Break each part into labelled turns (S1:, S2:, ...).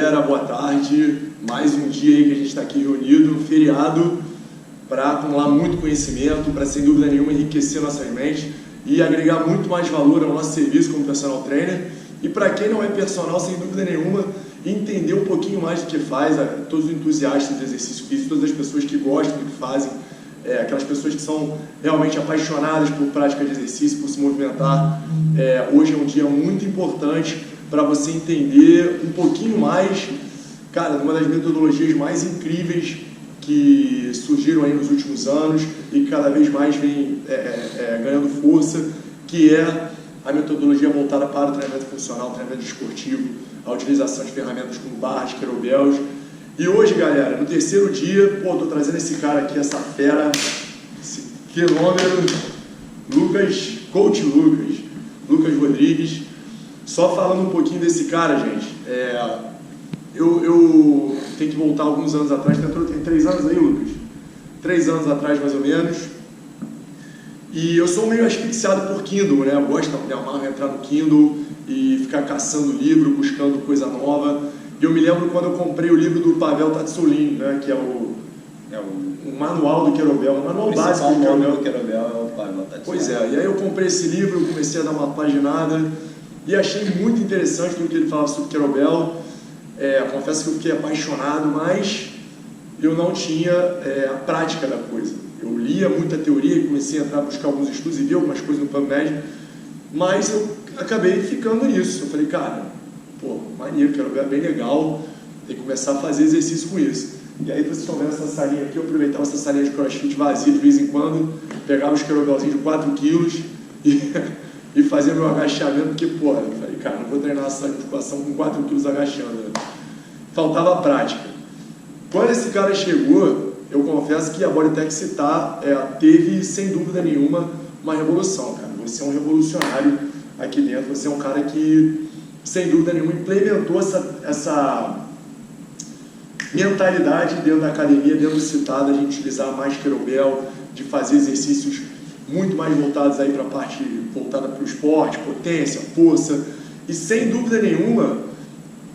S1: galera, boa tarde. Mais um dia aí que a gente está aqui reunido, um feriado, para acumular muito conhecimento, para sem dúvida nenhuma enriquecer nossas mentes e agregar muito mais valor ao nosso serviço como personal trainer. E para quem não é personal, sem dúvida nenhuma, entender um pouquinho mais do que faz, todos os entusiastas do exercício físico, todas as pessoas que gostam do que fazem, aquelas pessoas que são realmente apaixonadas por prática de exercício, por se movimentar. Hoje é um dia muito importante para você entender um pouquinho mais, cara, de uma das metodologias mais incríveis que surgiram aí nos últimos anos e que cada vez mais vem ganhando força, que é a metodologia voltada para o treinamento funcional, treinamento esportivo, a utilização de ferramentas como barras, kettlebells. E hoje, galera, no terceiro dia, tô trazendo esse cara aqui, essa fera, esse fenômeno, Coach Lucas Rodrigues. Só falando um pouquinho desse cara, gente, eu tenho que voltar alguns anos atrás, tem 3 anos aí, Lucas? 3 anos atrás, mais ou menos. E eu sou meio asfixiado por Kindle, né? Eu gosto de amar entrar no Kindle e ficar caçando livro, buscando coisa nova. E eu me lembro quando eu comprei o livro do Pavel Tsatsouline, né? Que é o manual do kettlebell, o manual básico do
S2: kettlebell é o Pavel Tsatsouline.
S1: Pois é, e aí eu comprei esse livro, comecei a dar uma paginada e achei muito interessante tudo que ele falava sobre kettlebell. Confesso que eu fiquei apaixonado, mas eu não tinha a prática da coisa. Eu lia muita teoria e comecei a entrar, buscar alguns estudos e vi algumas coisas no PubMed, mas eu acabei ficando nisso. Eu falei, cara, maneiro, kettlebell é bem legal, tem que começar a fazer exercício com isso. E aí vocês estão vendo essa salinha aqui, eu aproveitava essa salinha de crossfit vazia de vez em quando, pegava os kettlebellzinhos de 4 quilos e fazia meu agachamento, porque, eu falei, cara, não vou treinar essa musculação com 4 quilos agachando, né? Faltava prática. Quando esse cara chegou, eu confesso que a Bodytech Citar teve, sem dúvida nenhuma, uma revolução, cara. Você é um revolucionário aqui dentro, você é um cara que, sem dúvida nenhuma, implementou essa mentalidade dentro da academia, dentro do Citar, da gente utilizar mais kettlebell, de fazer exercícios muito mais voltados aí para a parte voltada para o esporte, potência, força. E, sem dúvida nenhuma,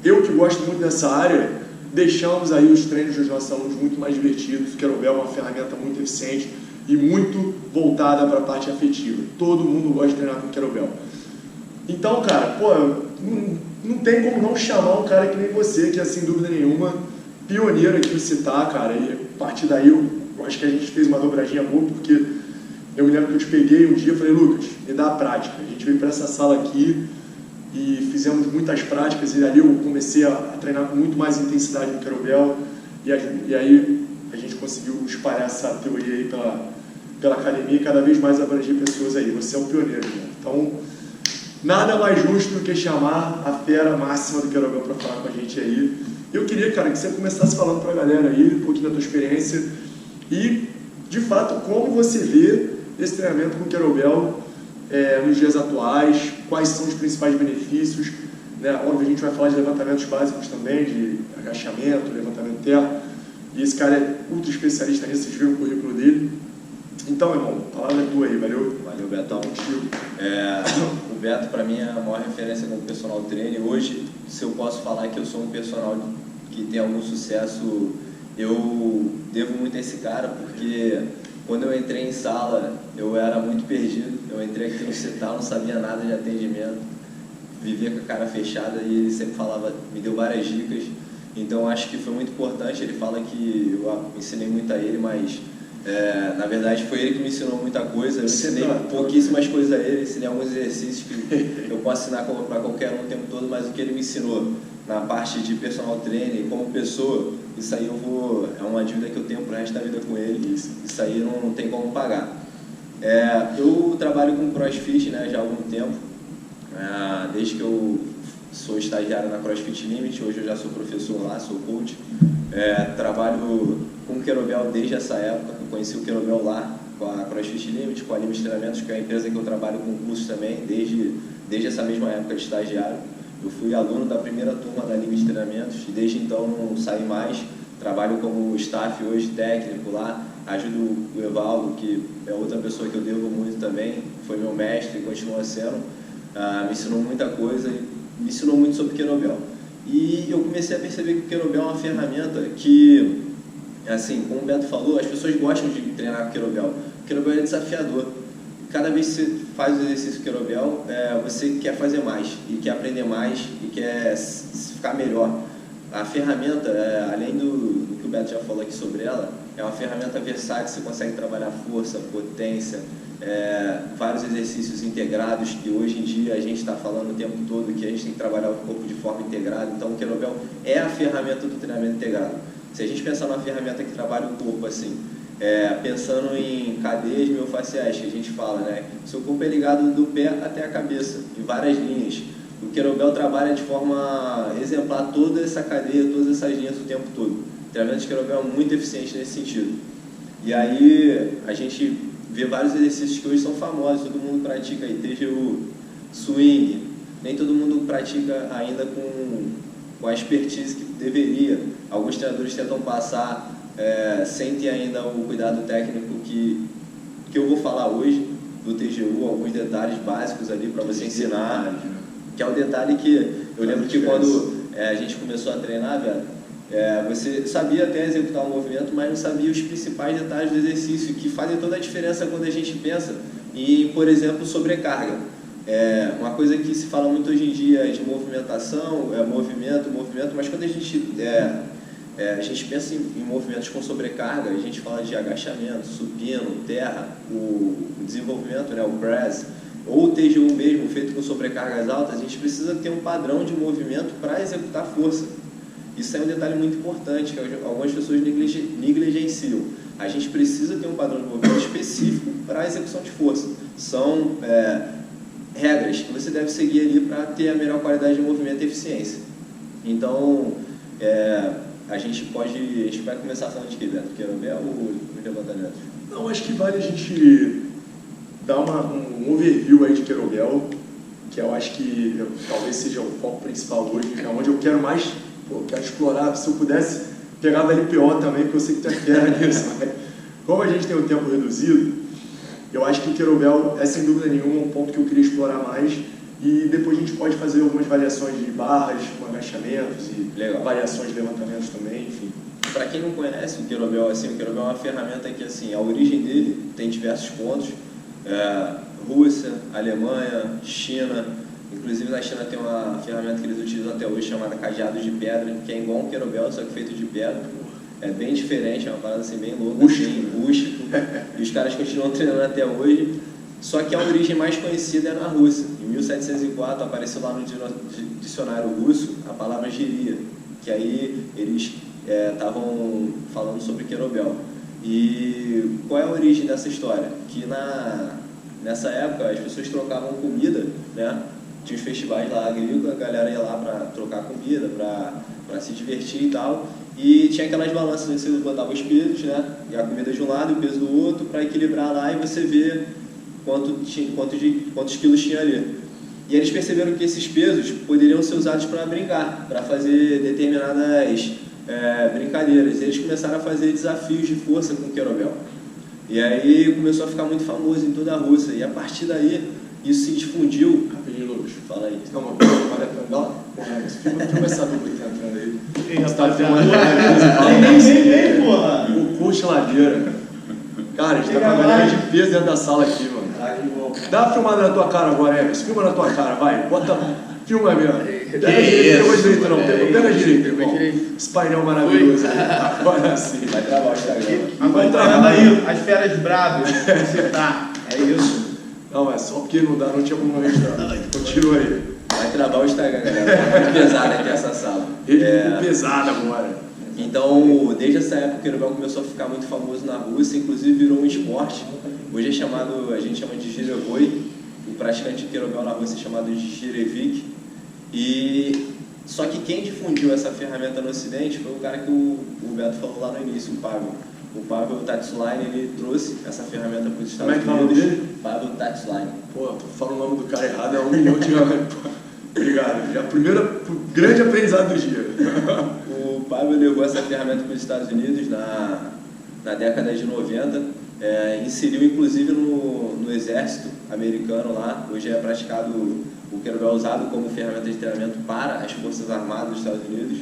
S1: eu que gosto muito dessa área, deixamos aí os treinos dos nossos alunos muito mais divertidos. O kettlebell é uma ferramenta muito eficiente e muito voltada para a parte afetiva. Todo mundo gosta de treinar com kettlebell. Então, cara, não tem como não chamar um cara que nem você, que é, sem dúvida nenhuma, pioneiro aqui no Citar, cara. E a partir daí eu acho que a gente fez uma dobradinha boa, porque eu me lembro que eu te peguei um dia e falei, Lucas, me dá a prática. A gente veio para essa sala aqui e fizemos muitas práticas, e ali eu comecei a treinar com muito mais intensidade no kettlebell, e aí a gente conseguiu espalhar essa teoria aí pela academia e cada vez mais abranger pessoas aí. Você é um pioneiro, né? Então, nada mais justo do que chamar a fera máxima do kettlebell para falar com a gente aí. Eu queria, cara, que você começasse falando para a galera aí um pouquinho da tua experiência e, de fato, como você vê esse treinamento com kettlebell nos dias atuais, quais são os principais benefícios, né? Óbvio, a gente vai falar de levantamentos básicos também, de agachamento, levantamento terra, e esse cara é ultra especialista nisso, vocês viram o currículo dele. Então, irmão, a palavra é tua aí, valeu?
S2: Valeu, Betão. O Beto, para mim, é a maior referência como personal trainer. Hoje, se eu posso falar que eu sou um personal que tem algum sucesso, eu devo muito a esse cara, porque quando eu entrei em sala, eu era muito perdido. Eu entrei aqui no Citar, não sabia nada de atendimento, vivia com a cara fechada, e ele sempre me deu várias dicas. Então acho que foi muito importante. Ele fala que eu ensinei muito a ele, mas na verdade foi ele que me ensinou muita coisa. Eu ensinei pouquíssimas coisas a ele, ensinei alguns exercícios que eu posso ensinar para qualquer um o tempo todo, mas o que ele me ensinou na parte de personal trainer, como pessoa, isso aí é uma dívida que eu tenho pro resto da vida com ele. Isso aí não tem como pagar. Eu trabalho com CrossFit, né, já há algum tempo, desde que eu sou estagiário na CrossFit Limit. Hoje eu já sou professor lá, sou coach. Trabalho com kettlebell desde essa época. Eu conheci o kettlebell lá com a CrossFit Limit, com a Limit Treinamentos, que é a empresa que eu trabalho com curso também, desde essa mesma época de estagiário. Eu fui aluno da primeira turma da Limit Treinamentos e desde então não saí mais. Trabalho como staff hoje, técnico lá, ajudo o Evaldo, que é outra pessoa que eu devo muito também, foi meu mestre e continua sendo. Me ensinou muita coisa e me ensinou muito sobre kettlebell. E eu comecei a perceber que o Kettlebell é uma ferramenta que, assim, como o Beto falou, as pessoas gostam de treinar com o Kettlebell. O Kettlebell é desafiador. Cada vez que você faz o exercício Kettlebell, você quer fazer mais, e quer aprender mais, e quer ficar melhor. A ferramenta, além do que o Beto já falou aqui sobre ela, é uma ferramenta versátil, você consegue trabalhar força, potência, vários exercícios integrados, que hoje em dia a gente está falando o tempo todo que a gente tem que trabalhar o corpo de forma integrada. Então o Kettlebell é a ferramenta do treinamento integrado. Se a gente pensar numa ferramenta que trabalha o corpo assim, pensando em cadeias miofasciais, que a gente fala, né? Seu corpo é ligado do pé até a cabeça, em várias linhas. O Kettlebell trabalha de forma exemplar toda essa cadeia, todas essas linhas o tempo todo. O treinamento de Kettlebell é muito eficiente nesse sentido. E aí a gente vê vários exercícios que hoje são famosos, todo mundo pratica aí, TGU, swing, nem todo mundo pratica ainda com a expertise que deveria. Alguns treinadores tentam passar sem ter ainda o cuidado técnico que eu vou falar hoje do TGU, alguns detalhes básicos ali para você ensinar, que é o detalhe que eu lembro que quando a gente começou a treinar, velho, você sabia até executar um movimento, mas não sabia os principais detalhes do exercício, que fazem toda a diferença quando a gente pensa em, por exemplo, sobrecarga. Uma coisa que se fala muito hoje em dia de movimentação, movimento, mas quando a gente pensa em movimentos com sobrecarga, a gente fala de agachamento, supino, terra, o desenvolvimento, o press, ou o TGU mesmo, feito com sobrecargas altas. A gente precisa ter um padrão de movimento para executar força. Isso é um detalhe muito importante, que algumas pessoas negligenciam. A gente precisa ter um padrão de movimento específico para a execução de força. São regras que você deve seguir ali para ter a melhor qualidade de movimento e eficiência. Então, a gente vai começar falando de que, Beto? Kettlebell ou os levantamentos?
S1: Não, acho que vale a gente dar um overview aí de Kettlebell, que eu acho que talvez seja o foco principal hoje, é onde eu quero mais, quero explorar. Se eu pudesse pegar da LPO também, porque eu sei que tu é fera nisso, mas como a gente tem um tempo reduzido, eu acho que o Kettlebell é sem dúvida nenhuma um ponto que eu queria explorar mais, e depois a gente pode fazer algumas variações de barras, com agachamentos e variações de levantamentos também, enfim.
S2: Para quem não conhece o Kettlebell, o Kettlebell é uma ferramenta que, a origem dele tem diversos pontos. Rússia, Alemanha, China. Inclusive na China tem uma ferramenta que eles utilizam até hoje chamada cadeado de pedra, que é igual um Kettlebell, só que feito de pedra. É bem diferente, é uma parada bem louca, rústico. E os caras continuam treinando até hoje. Só que a origem mais conhecida é na Rússia. Em 1704 apareceu lá no dicionário russo a palavra giria, que aí eles estavam falando sobre Kettlebell. E qual é a origem dessa história? Que nessa época as pessoas trocavam comida, né? Tinha os festivais lá agrícolas, a galera ia lá para trocar comida, para se divertir e tal. E tinha aquelas balanças onde você botava os pesos, né? E a comida de um lado e o peso do outro, para equilibrar lá e você ver quantos quilos tinha ali. E eles perceberam que esses pesos poderiam ser usados para brincar, para fazer determinadas brincadeiras. Eles começaram a fazer desafios de força com o Kettlebell. E aí começou a ficar muito famoso em toda a Rússia. E a partir daí, isso se difundiu.
S1: Rapidinho, Lucas.
S2: Fala aí.
S1: Não, mas olha pra lá. Filma essa dupla que tá entrando aí.
S3: Você tá filmando? Nem, porra!
S1: O coach ladeira. Cara, a gente tá com a galera de peso dentro da sala aqui, mano. Dá uma filmada na tua cara agora, Emerson. Filma na tua cara, vai. Filma mesmo. Pega a direita, não. Pega a direita, irmão. Esse painel maravilhoso. Agora sim.
S2: Vai travar o Instagram.
S3: Acompanhando aí as feras bravas. Você tá. É isso.
S1: Não, é só porque não tinha como registrar. Continua aí.
S2: Vai travar o Instagram, galera. Tá muito pesada aqui essa sala.
S1: Ele ficou pesado agora.
S2: Então, desde essa época, o Kettlebell começou a ficar muito famoso na Rússia, inclusive virou um esporte. Hoje a gente chama de Girevoi, o praticante de Kettlebell na Rússia é chamado de Girevik. Só que quem difundiu essa ferramenta no Ocidente foi o cara que o Beto falou lá no início, o Pavel. O Pavel Tatsline, ele trouxe essa ferramenta para os Estados Unidos.
S1: Como é que fala o dele?
S2: Pavel Tatsline.
S1: Pô, tu fala o nome do cara errado, é 1 milhão de anos. Obrigado. Já grande aprendizado do dia.
S2: O Pavel levou essa ferramenta para os Estados Unidos na década de 90, inseriu inclusive no exército americano lá. Hoje é praticado O querobel é usado como ferramenta de treinamento para as Forças Armadas dos Estados Unidos.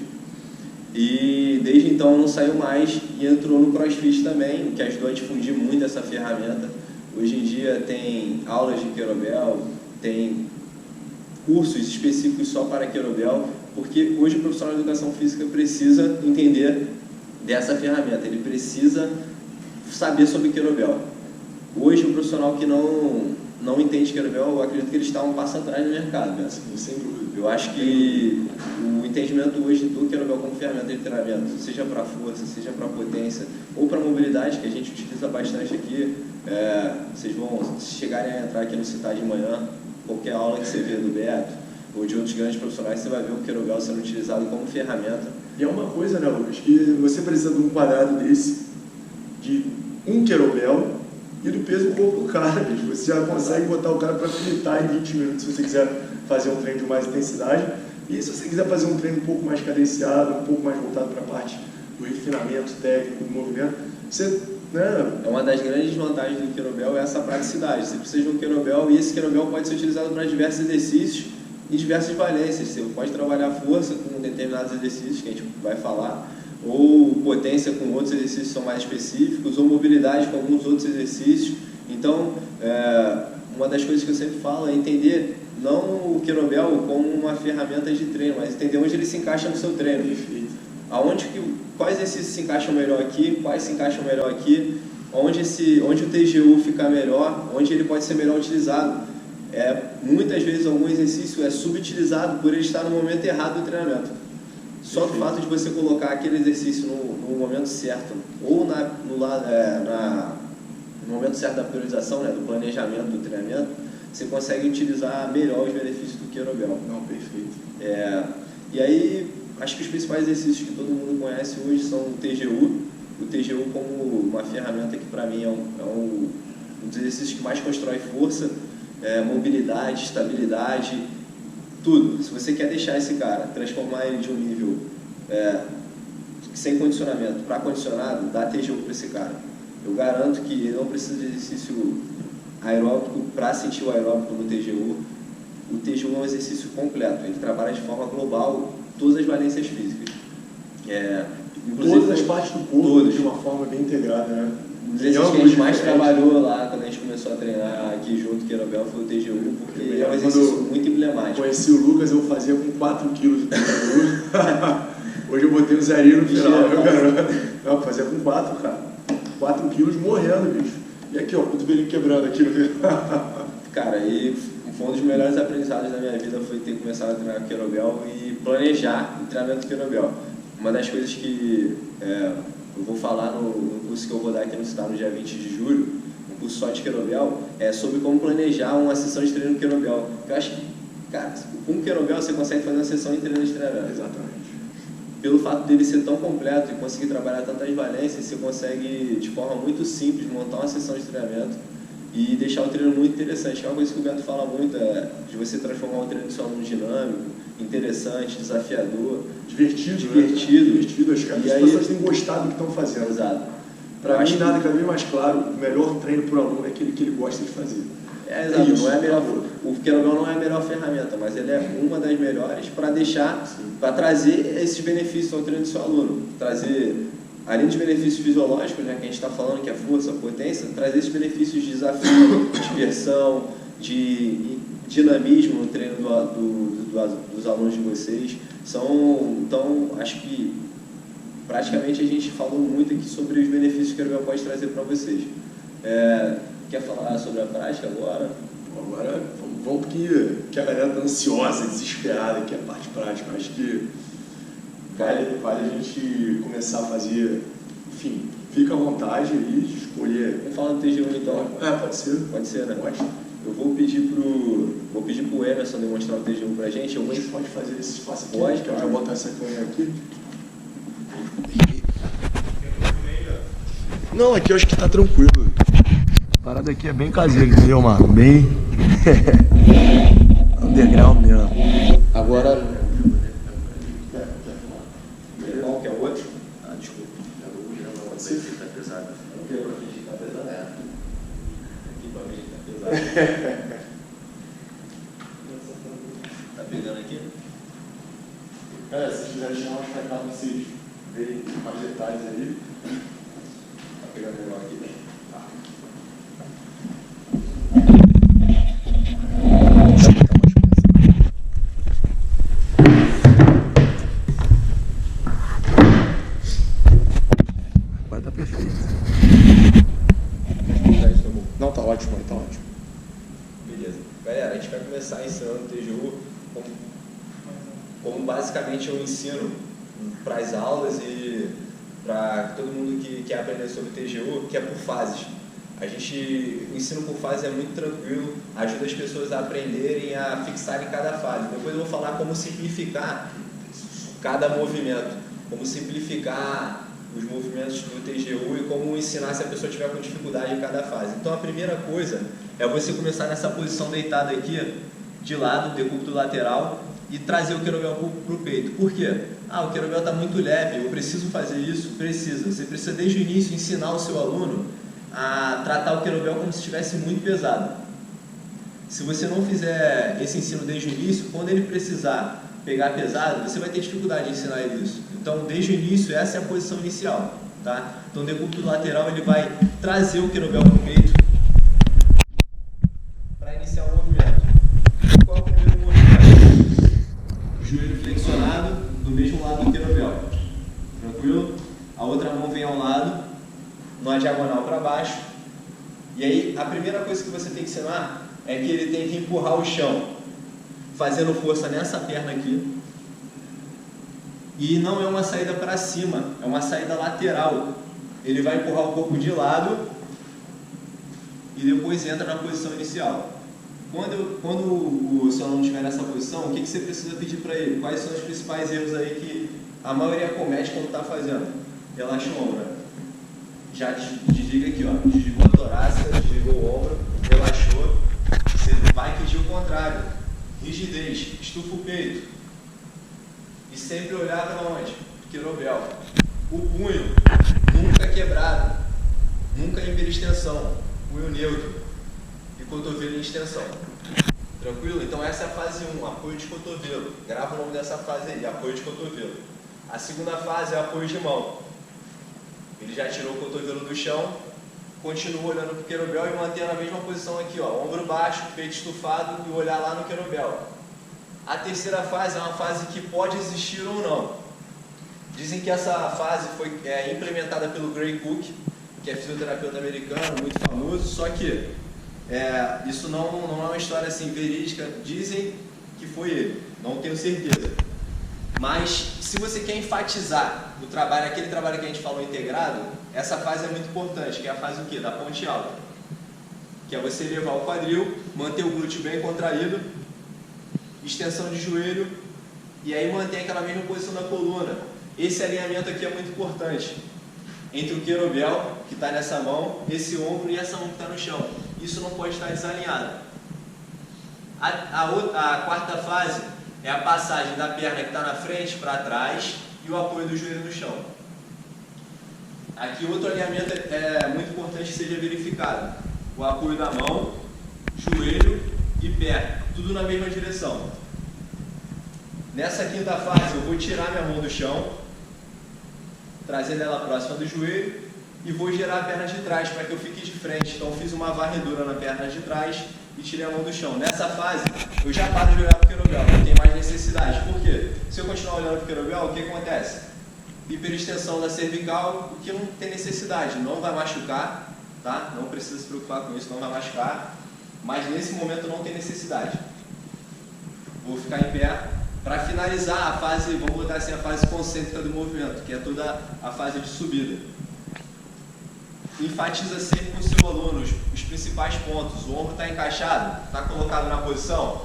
S2: E desde então não saiu mais e entrou no CrossFit também, o que ajudou a difundir muito essa ferramenta. Hoje em dia tem aulas de querobel, tem cursos específicos só para querobel, porque hoje o profissional de educação física precisa entender dessa ferramenta, ele precisa saber sobre querobel. Hoje o profissional que não entende querobel, eu acredito que eles estão um passo atrás no mercado, né?
S1: Sem dúvida.
S2: Eu acho que o entendimento hoje do querobel como ferramenta de treinamento, seja para força, seja para potência ou para mobilidade, que a gente utiliza bastante aqui, vocês vão chegarem a entrar aqui no Citar de manhã, qualquer aula que você vê do Beto ou de outros grandes profissionais, você vai ver o querobel sendo utilizado como ferramenta.
S1: E é uma coisa, né, Lucas, que você precisa de um quadrado desse, de um querobel e do peso do corpo do cara, bicho. Você já consegue botar o cara para fritar em 20 minutos se você quiser fazer um treino de mais intensidade. E se você quiser fazer um treino um pouco mais cadenciado, um pouco mais voltado para a parte do refinamento técnico, do movimento, você...
S2: É uma das grandes vantagens do querobel, é essa praticidade. Você precisa de um querobel e esse querobel pode ser utilizado para diversos exercícios e diversas valências. Você pode trabalhar força com determinados exercícios que a gente vai falar, ou potência com outros exercícios que são mais específicos, ou mobilidade com alguns outros exercícios. Então, uma das coisas que eu sempre falo é entender não o querobel como uma ferramenta de treino, mas entender onde ele se encaixa no seu treino. Quais exercícios se encaixam melhor aqui, quais se encaixam melhor aqui, onde o TGU fica melhor, onde ele pode ser melhor utilizado. Muitas vezes algum exercício é subutilizado por ele estar no momento errado do treinamento. Só o fato de você colocar aquele exercício no momento certo, ou no momento certo da priorização, né, do planejamento do treinamento, você consegue utilizar melhor os benefícios do querobel.
S1: Não, perfeito.
S2: E aí, acho que os principais exercícios que todo mundo conhece hoje são o TGU. O TGU como uma ferramenta que para mim é um dos exercícios que mais constrói força, mobilidade, estabilidade, tudo. Se você quer deixar esse cara, transformar ele de um nível sem condicionamento para condicionado, dá TGU para esse cara. Eu garanto que ele não precisa de exercício aeróbico para sentir o aeróbico no TGU. O TGU é um exercício completo, ele trabalha de forma global todas as valências físicas.
S1: Todas as partes do corpo,
S2: todas,
S1: de uma forma bem integrada, né?
S2: Um dos exercícios que a gente mais trabalhou lá, quando a gente começou a treinar aqui junto, querobel, foi o TGU, porque é um exercício muito emblemático.
S1: Conheci o Lucas, eu fazia com 4 quilos de TGU. Hoje eu botei o zerinho no final, meu garoto. Não, eu fazia com 4, cara. 4 quilos morrendo, bicho. E aqui, ó, o cotovelinho quebrando aqui.
S2: Cara, e foi um dos melhores aprendizados da minha vida foi ter começado a treinar querobel e planejar o treinamento do querobel. Uma das coisas que eu vou falar no curso que eu vou dar aqui no Citar no dia 20 de julho, um curso só de querobel, é sobre como planejar uma sessão de treino no querobel. Eu acho que, cara, com o querobel você consegue fazer uma sessão de treino de treinamento.
S1: Exatamente.
S2: Pelo fato dele ser tão completo e conseguir trabalhar tantas valências, você consegue, de forma muito simples, montar uma sessão de treinamento e deixar o treino muito interessante. É uma coisa que o Beto fala muito, de você transformar o treino do seu aluno dinâmico, interessante, desafiador, divertido.
S1: Acho que as pessoas têm gostado do que estão fazendo.
S2: Exato.
S1: Para mim, nada cada vez mais claro, o melhor treino para o aluno é aquele que ele gosta de fazer.
S2: Exato. Não é a melhor, o querobel não é a melhor ferramenta, mas ele é uma das melhores para trazer esses benefícios ao treino do seu aluno. Trazer, além dos benefícios fisiológicos, né, que a gente está falando, que é força, potência, trazer esses benefícios de desafio, de diversão, de dinamismo no treino dos alunos de vocês. Então, acho que praticamente a gente falou muito aqui sobre os benefícios que o querobel pode trazer para vocês. Quer falar sobre a prática agora?
S1: Agora vamos porque a galera está ansiosa, desesperada, que é a parte prática. Acho que vale a gente começar a fazer, enfim, fica à vontade aí de escolher.
S2: Vamos falar do TGU então?
S1: Pode ser.
S2: Pode ser, né?
S1: Pode.
S2: Eu vou pedir pro Emerson demonstrar o TGU pra gente.
S1: A gente pode fazer esse espaço aqui.
S2: Pode,
S1: eu já botar essa câmera aqui. Não, aqui eu acho que tá tranquilo. A parada aqui é bem caseira, entendeu, mano? Bem underground mesmo.
S2: Agora... Qual que é o outro?
S4: Desculpa.
S2: Pode ser.
S4: Tá pesado.
S2: Aqui pra fingir que tá pesado. Aqui pra fingir que tá pesado. pegar melhor aqui.
S1: Agora tá perfeito. Não, tá ótimo, tá ótimo.
S2: Beleza. Galera, a gente vai começar ensinando TGU como basicamente eu ensino para as aulas e para todo mundo que quer aprender sobre TGU, que é por fases. O ensino por fase é muito tranquilo, ajuda as pessoas a aprenderem a fixar em cada fase. Depois eu vou falar como simplificar cada movimento, como simplificar os movimentos do TGU e como ensinar se a pessoa tiver com dificuldade em cada fase. Então a primeira coisa é você começar nessa posição deitada aqui, de lado, decúbito lateral, e trazer o querobel para o peito. Por quê? O querobel está muito leve, eu preciso fazer isso? Precisa. Você precisa desde o início ensinar o seu aluno a tratar o querobel como se estivesse muito pesado. Se você não fizer esse ensino desde o início, quando ele precisar pegar pesado, você vai ter dificuldade em ensinar ele isso. Então, desde o início, essa é a posição inicial, tá? Então, o decúbito lateral, ele vai trazer o querobel para o peito para iniciar o movimento. Qual é o primeiro movimento? Joelho flexionado do mesmo lado do querobel. Tranquilo? A outra mão vem ao lado, numa diagonal para baixo. E aí, a primeira coisa que você tem que ensinar é que ele tem que empurrar o chão, fazendo força nessa perna aqui. E não é uma saída para cima, é uma saída lateral. Ele vai empurrar o corpo de lado e depois entra na posição inicial. Quando o seu aluno estiver nessa posição, o que você precisa pedir para ele? Quais são os principais erros aí que a maioria comete quando está fazendo? Relaxa o ombro. Já desliga aqui, ó. Desligou a torácica, desligou o ombro, relaxou. Você vai pedir o contrário. Rigidez, estufa o peito. E sempre olhar para onde? Querobel. O punho, nunca quebrado, nunca em hiperextensão. Punho neutro. E cotovelo em extensão. Tranquilo? Então essa é a fase 1, apoio de cotovelo. Grava o nome dessa fase aí, apoio de cotovelo. A segunda fase é apoio de mão. Ele já tirou o cotovelo do chão, continua olhando para o querobel e mantém a mesma posição aqui, ó, ombro baixo, peito estufado e olhar lá no querobel. A terceira fase é uma fase que pode existir ou não. Dizem que essa fase foi implementada pelo Gray Cook, que é fisioterapeuta americano, muito famoso, só que isso não é uma história assim verídica. Dizem que foi ele, não tenho certeza. Mas se você quer enfatizar o trabalho, aquele trabalho que a gente falou integrado, essa fase é muito importante, que é a fase o quê? Da ponte alta. Que é você levar o quadril, manter o glúteo bem contraído, extensão de joelho, e aí manter aquela mesma posição da coluna. Esse alinhamento aqui é muito importante. Entre o querobel, que está nessa mão, esse ombro e essa mão que está no chão. Isso não pode estar desalinhado. A quarta fase é a passagem da perna que está na frente para trás e o apoio do joelho no chão. Aqui outro alinhamento é muito importante que seja verificado. O apoio da mão, joelho e pé, tudo na mesma direção. Nessa quinta fase eu vou tirar minha mão do chão, trazendo ela próxima do joelho e vou girar a perna de trás para que eu fique de frente. Então eu fiz uma varredura na perna de trás e tirei a mão do chão. Nessa fase, eu já paro de olhar para o querobel, não tem mais necessidade. Por quê? Se eu continuar olhando para o querobel, o que acontece? Hiperextensão da cervical, o que não tem necessidade, não vai machucar, tá? Não precisa se preocupar com isso, não vai machucar, mas nesse momento não tem necessidade. Vou ficar em pé. Para finalizar a fase, vamos botar assim, a fase concêntrica do movimento, que é toda a fase de subida. Enfatiza sempre com o seu aluno os principais pontos. O ombro está encaixado, está colocado na posição.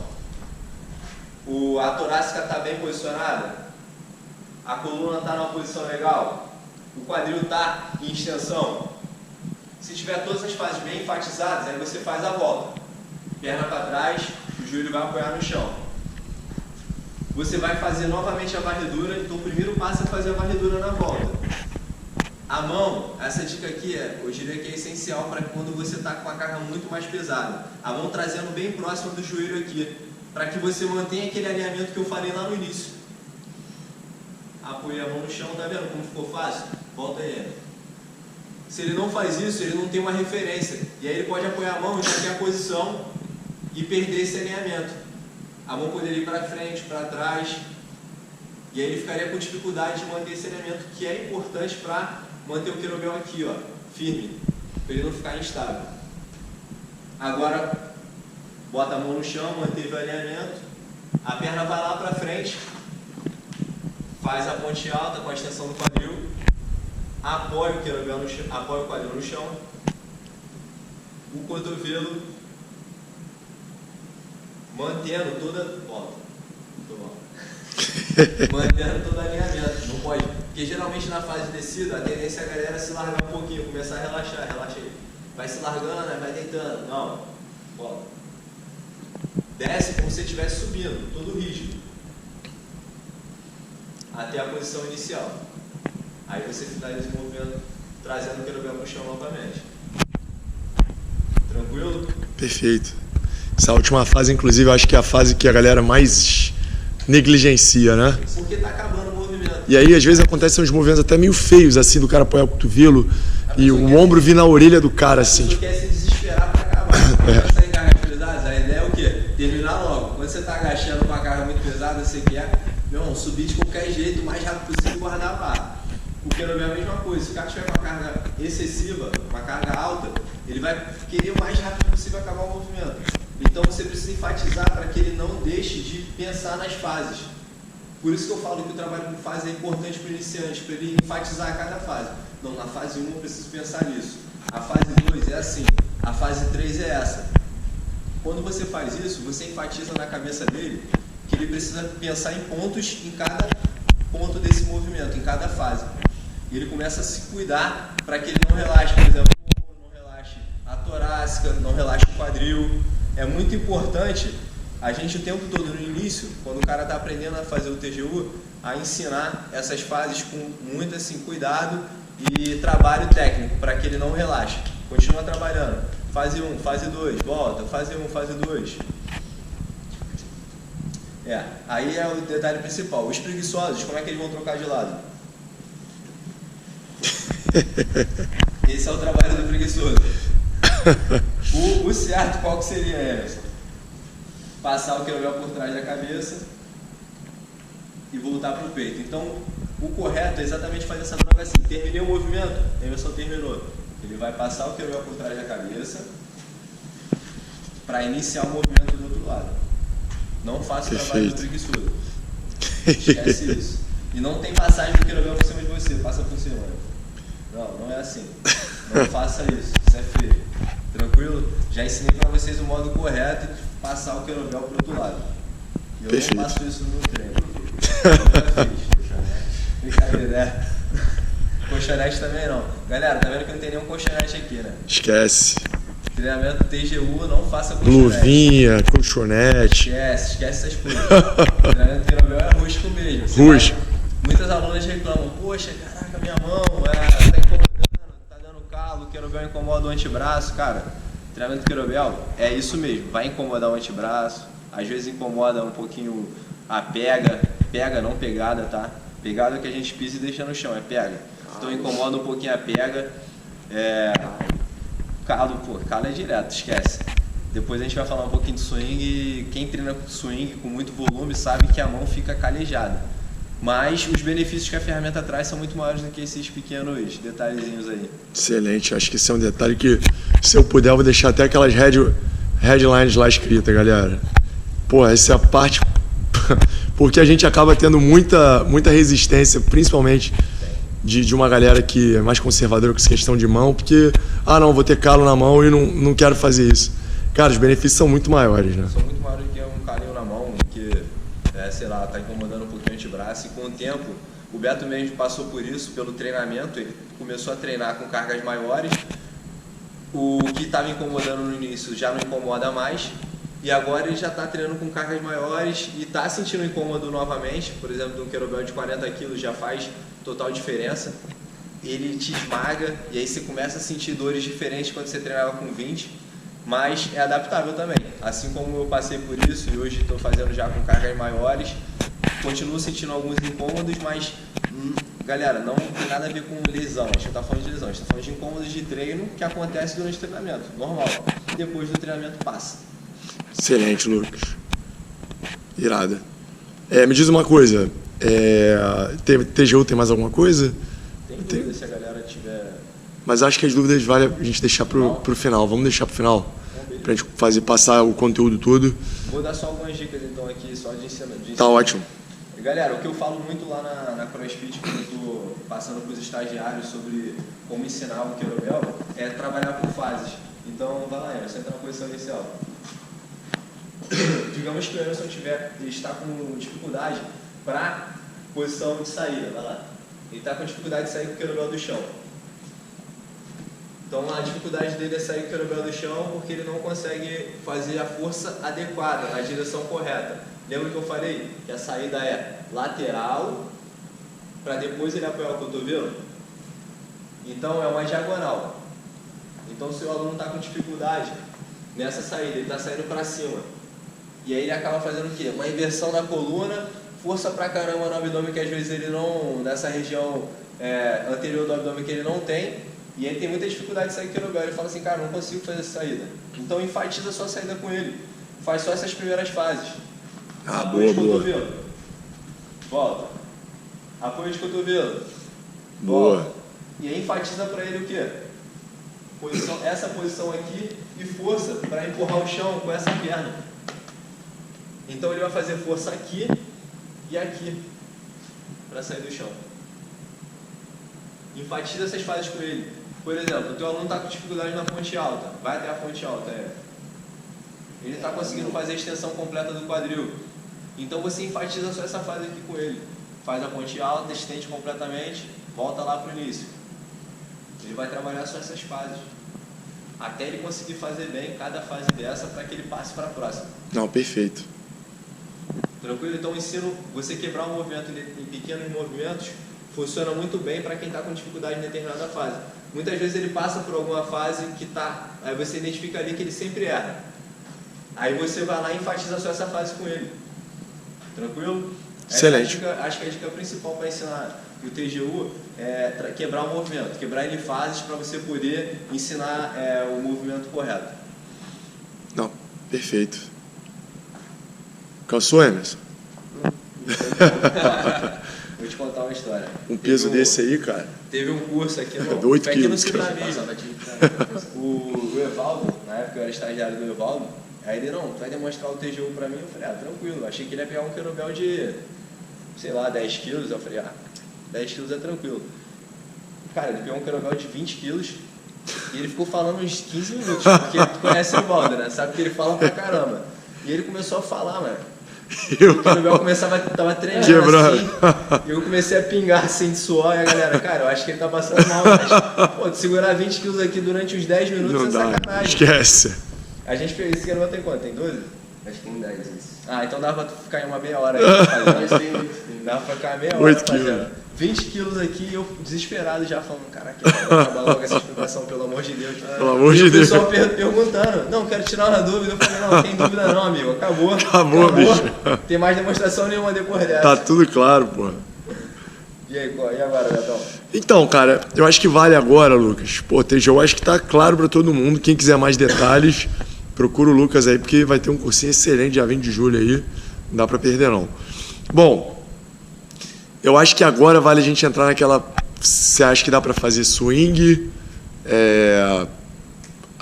S2: A torácica está bem posicionada. A coluna está numa posição legal. O quadril está em extensão. Se tiver todas as fases bem enfatizadas, aí você faz a volta. Perna para trás, o joelho vai apoiar no chão. Você vai fazer novamente a varredura, então o primeiro passo é fazer a varredura na volta. A mão, essa dica aqui eu diria que é essencial para quando você está com uma carga muito mais pesada. A mão trazendo bem próximo do joelho aqui, para que você mantenha aquele alinhamento que eu falei lá no início. Apoie a mão no chão, tá vendo como ficou fácil? Volta aí. Se ele não faz isso, ele não tem uma referência. E aí ele pode apoiar a mão em qualquer posição e perder esse alinhamento. A mão poderia ir para frente, para trás. E aí ele ficaria com dificuldade de manter esse alinhamento, que é importante para manter o querobel aqui, ó, firme, para ele não ficar instável. Agora, bota a mão no chão, manteve o alinhamento, a perna vai lá para frente, faz a ponte alta com a extensão do quadril, apoia o querobel no chão, apoia o quadril no chão, o cotovelo mantendo toda, mantendo todo o alinhamento, não pode, porque geralmente na fase de descida a tendência é a galera se largar um pouquinho, começar a relaxar, relaxa aí, vai se largando, vai deitando, não, ó, desce como se estivesse subindo, todo rígido, até a posição inicial, aí você finaliza o movimento trazendo o querobel para o chão novamente, tranquilo?
S1: Perfeito. Essa última fase, inclusive, eu acho que é a fase que a galera mais negligencia, né?
S2: Porque tá acabando o movimento.
S1: E aí, às vezes, acontecem uns movimentos até meio feios, assim, do cara apoiar o cotovelo e o ombro vir na orelha do cara, assim.
S2: A pessoa quer se desesperar para acabar. Quando você carga pesadas, a ideia é o quê? Terminar logo. Quando você tá agachando com uma carga muito pesada, você quer, meu irmão, subir de qualquer jeito, o mais rápido possível e guardar a barra. O querobel é a mesma coisa. Se o cara tiver com uma carga excessiva, uma carga alta, ele vai querer o mais rápido possível acabar o movimento. Então você precisa enfatizar para que ele não deixe de pensar nas fases. Por isso que eu falo que o trabalho com fase é importante para o iniciante, para ele enfatizar cada fase. Não, na fase 1 eu preciso pensar nisso. A fase 2 é assim. A fase 3 é essa. Quando você faz isso, você enfatiza na cabeça dele que ele precisa pensar em pontos em cada ponto desse movimento, em cada fase. E ele começa a se cuidar para que ele não relaxe, por exemplo, o ombro, não relaxe a torácica, não relaxe o quadril. É muito importante a gente o tempo todo no início, quando o cara está aprendendo a fazer o TGU, a ensinar essas fases com muito assim, cuidado e trabalho técnico, para que ele não relaxe. Continua trabalhando. Fase 1, fase 2, volta, fase 1, fase 2. Aí é o detalhe principal. Os preguiçosos, como é que eles vão trocar de lado? Esse é o trabalho do preguiçoso. O certo qual que seria, Emerson? Passar o querobel por trás da cabeça e voltar para o peito. Então, o correto é exatamente fazer essa troca assim. Terminei o movimento, Emerson terminou. Ele vai passar o querobel por trás da cabeça para iniciar o movimento do outro lado. Não faça o trabalho do preguiçoso. Esquece isso. E não tem passagem do querobel por cima de você, passa por cima. Não é assim. Não faça isso, isso é feio. Tranquilo? Já ensinei para vocês o modo correto de passar o querobel para o outro lado. E eu não faço isso no meu treino. Eu nunca fiz. Brincadeira, né? Colchonete também não. Galera, tá vendo que não tem nenhum colchonete aqui, né?
S1: Esquece.
S2: Treinamento TGU, não faça colchonete.
S1: Luvinha, colchonete.
S2: Esquece essas coisas. Treinamento querobel é rústico mesmo.
S1: Rústico.
S2: Muitas alunas reclamam, poxa, caraca, minha mão tá incomodando, tá dando calo, o querobel incomoda o antebraço. Cara, treinamento querobel é isso mesmo, vai incomodar o antebraço, às vezes incomoda um pouquinho a pega, não pegada, tá? Pegada é que a gente pisa e deixa no chão, é pega. Então incomoda um pouquinho a pega, calo é direto, esquece. Depois a gente vai falar um pouquinho de swing e quem treina swing com muito volume sabe que a mão fica calejada. Mas os benefícios que a ferramenta traz são muito maiores do que esses pequenos detalhezinhos aí.
S1: Excelente, acho que esse é um detalhe que, se eu puder, eu vou deixar até aquelas headlines lá escritas, galera. Pô, essa é a parte... Porque a gente acaba tendo muita resistência, principalmente de uma galera que é mais conservadora com essa questão de mão, porque, não, vou ter calo na mão e não quero fazer isso. Cara, os benefícios são muito maiores, né?
S2: São muito maiores do que um calinho na mão, que, sei lá, tá incomodando um pouquinho o antebraço. E com o tempo, o Beto mesmo passou por isso, pelo treinamento, ele começou a treinar com cargas maiores. O que estava incomodando no início já não incomoda mais. E agora ele já está treinando com cargas maiores e está sentindo incômodo novamente. Por exemplo, um querobel de 40 kg já faz total diferença. Ele te esmaga e aí você começa a sentir dores diferentes quando você treinava com 20. Mas é adaptável também. Assim como eu passei por isso e hoje estou fazendo já com cargas maiores, continuo sentindo alguns incômodos, mas galera, não tem nada a ver com lesão, a gente não está falando de lesão, a gente está falando de incômodos de treino que acontece durante o treinamento, normal. Depois do treinamento passa.
S1: Excelente, Lucas. Irada. Me diz uma coisa, TGU tem mais alguma coisa?
S2: Tem dúvida se a galera tiver...
S1: Mas acho que as dúvidas vale a gente deixar pro final. Vamos deixar pro final? Pra gente passar o conteúdo todo.
S2: Vou dar só algumas dicas então aqui, só de ensinamento.
S1: Tá ótimo.
S2: Galera, o que eu falo muito lá na CrossFit, quando eu estou passando para os estagiários sobre como ensinar o kettlebell, é trabalhar por fases. Então, vai lá, Emerson, entra na posição inicial. Digamos que o Emerson está com dificuldade para posição de saída, vai lá. Ele está com dificuldade de sair com o kettlebell do chão. Então, a dificuldade dele é sair com o kettlebell do chão porque ele não consegue fazer a força adequada, na direção correta. Lembra que eu falei que a saída é lateral para depois ele apoiar o cotovelo? Então é uma diagonal. Então se o aluno está com dificuldade nessa saída, ele está saindo para cima. E aí ele acaba fazendo o quê? Uma inversão na coluna, força pra caramba no abdômen que às vezes ele não, nessa região anterior do abdômen que ele não tem. E ele tem muita dificuldade de sair com o kettlebell. Ele fala assim, cara, não consigo fazer essa saída. Então enfatiza a sua saída com ele. Faz só essas primeiras fases. Apoio de cotovelo. Volta. Apoio de cotovelo.
S1: Boa.
S2: Volta. E aí enfatiza para ele o quê? Essa posição aqui e força para empurrar o chão com essa perna. Então ele vai fazer força aqui e aqui para sair do chão. Enfatiza essas fases com ele. Por exemplo, o teu aluno está com dificuldade na ponte alta. Vai até a ponte alta. Ele está conseguindo fazer a extensão completa do quadril. Então você enfatiza só essa fase aqui com ele. Faz a ponte alta, estende completamente, volta lá para o início. Ele vai trabalhar só essas fases. Até ele conseguir fazer bem cada fase dessa para que ele passe para a próxima.
S1: Não, perfeito.
S2: Tranquilo? Então eu ensino você quebrar o movimento em pequenos movimentos. Funciona muito bem para quem está com dificuldade em determinada fase. Muitas vezes ele passa por alguma fase que está... Aí você identifica ali que ele sempre erra. Aí você vai lá e enfatiza só essa fase com ele. Tranquilo?
S1: Excelente.
S2: Acho que a dica principal para ensinar o TGU é quebrar o movimento, quebrar ele em fases para você poder ensinar o movimento correto.
S1: Não, perfeito. Cansou, Emerson?
S2: Vou te contar uma história.
S1: Um peso desse aí, cara?
S2: Teve um curso aqui no...
S1: 8
S2: foi aqui no
S1: quilos.
S2: O Evaldo, na época eu era estagiário do Evaldo, aí ele, não, tu vai demonstrar o TGU pra mim? Eu falei, tranquilo, achei que ele ia pegar um kettlebell de, sei lá, 10 quilos, eu falei, 10 quilos é tranquilo. Cara, ele pegou um kettlebell de 20 quilos e ele ficou falando uns 15 minutos, porque tu conhece o Evaldo, né? Sabe que ele fala pra caramba. E ele começou a falar, mano. O kettlebell tava tremendo assim, e eu comecei a pingar assim de suor, e a galera, cara, eu acho que ele tá passando mal, mas, pô, segurar 20 quilos aqui durante uns 10 minutos
S1: Não
S2: é
S1: dá,
S2: sacanagem.
S1: esquece.
S2: A gente fez, esse kettlebell tem quanto? Tem 12?
S3: Acho que tem 10 isso.
S2: Então dava pra ficar em uma meia hora aí fazendo. Dava pra ficar meia hora
S1: 8
S2: fazendo.
S1: quilos.
S2: 20 quilos aqui, eu desesperado já falando, caraca, acabar logo essa explicação, pelo amor de Deus.
S1: Pelo amor de
S2: E o
S1: Deus.
S2: pessoal perguntando, não, quero tirar uma dúvida. Eu falei, não tem dúvida não, amigo, acabou.
S1: Acabou, bicho.
S2: Tem mais demonstração nenhuma depois dessa.
S1: Tá tudo claro, pô.
S2: E aí, e agora, Betão?
S1: Então, cara, eu acho que vale agora, Lucas. Pô, TG, eu acho que tá claro pra todo mundo. Quem quiser mais detalhes, procura o Lucas aí, porque vai ter um cursinho excelente dia 20 de julho aí. Não dá pra perder, não. Bom, eu acho que agora vale a gente entrar naquela... Você acha que dá pra fazer swing?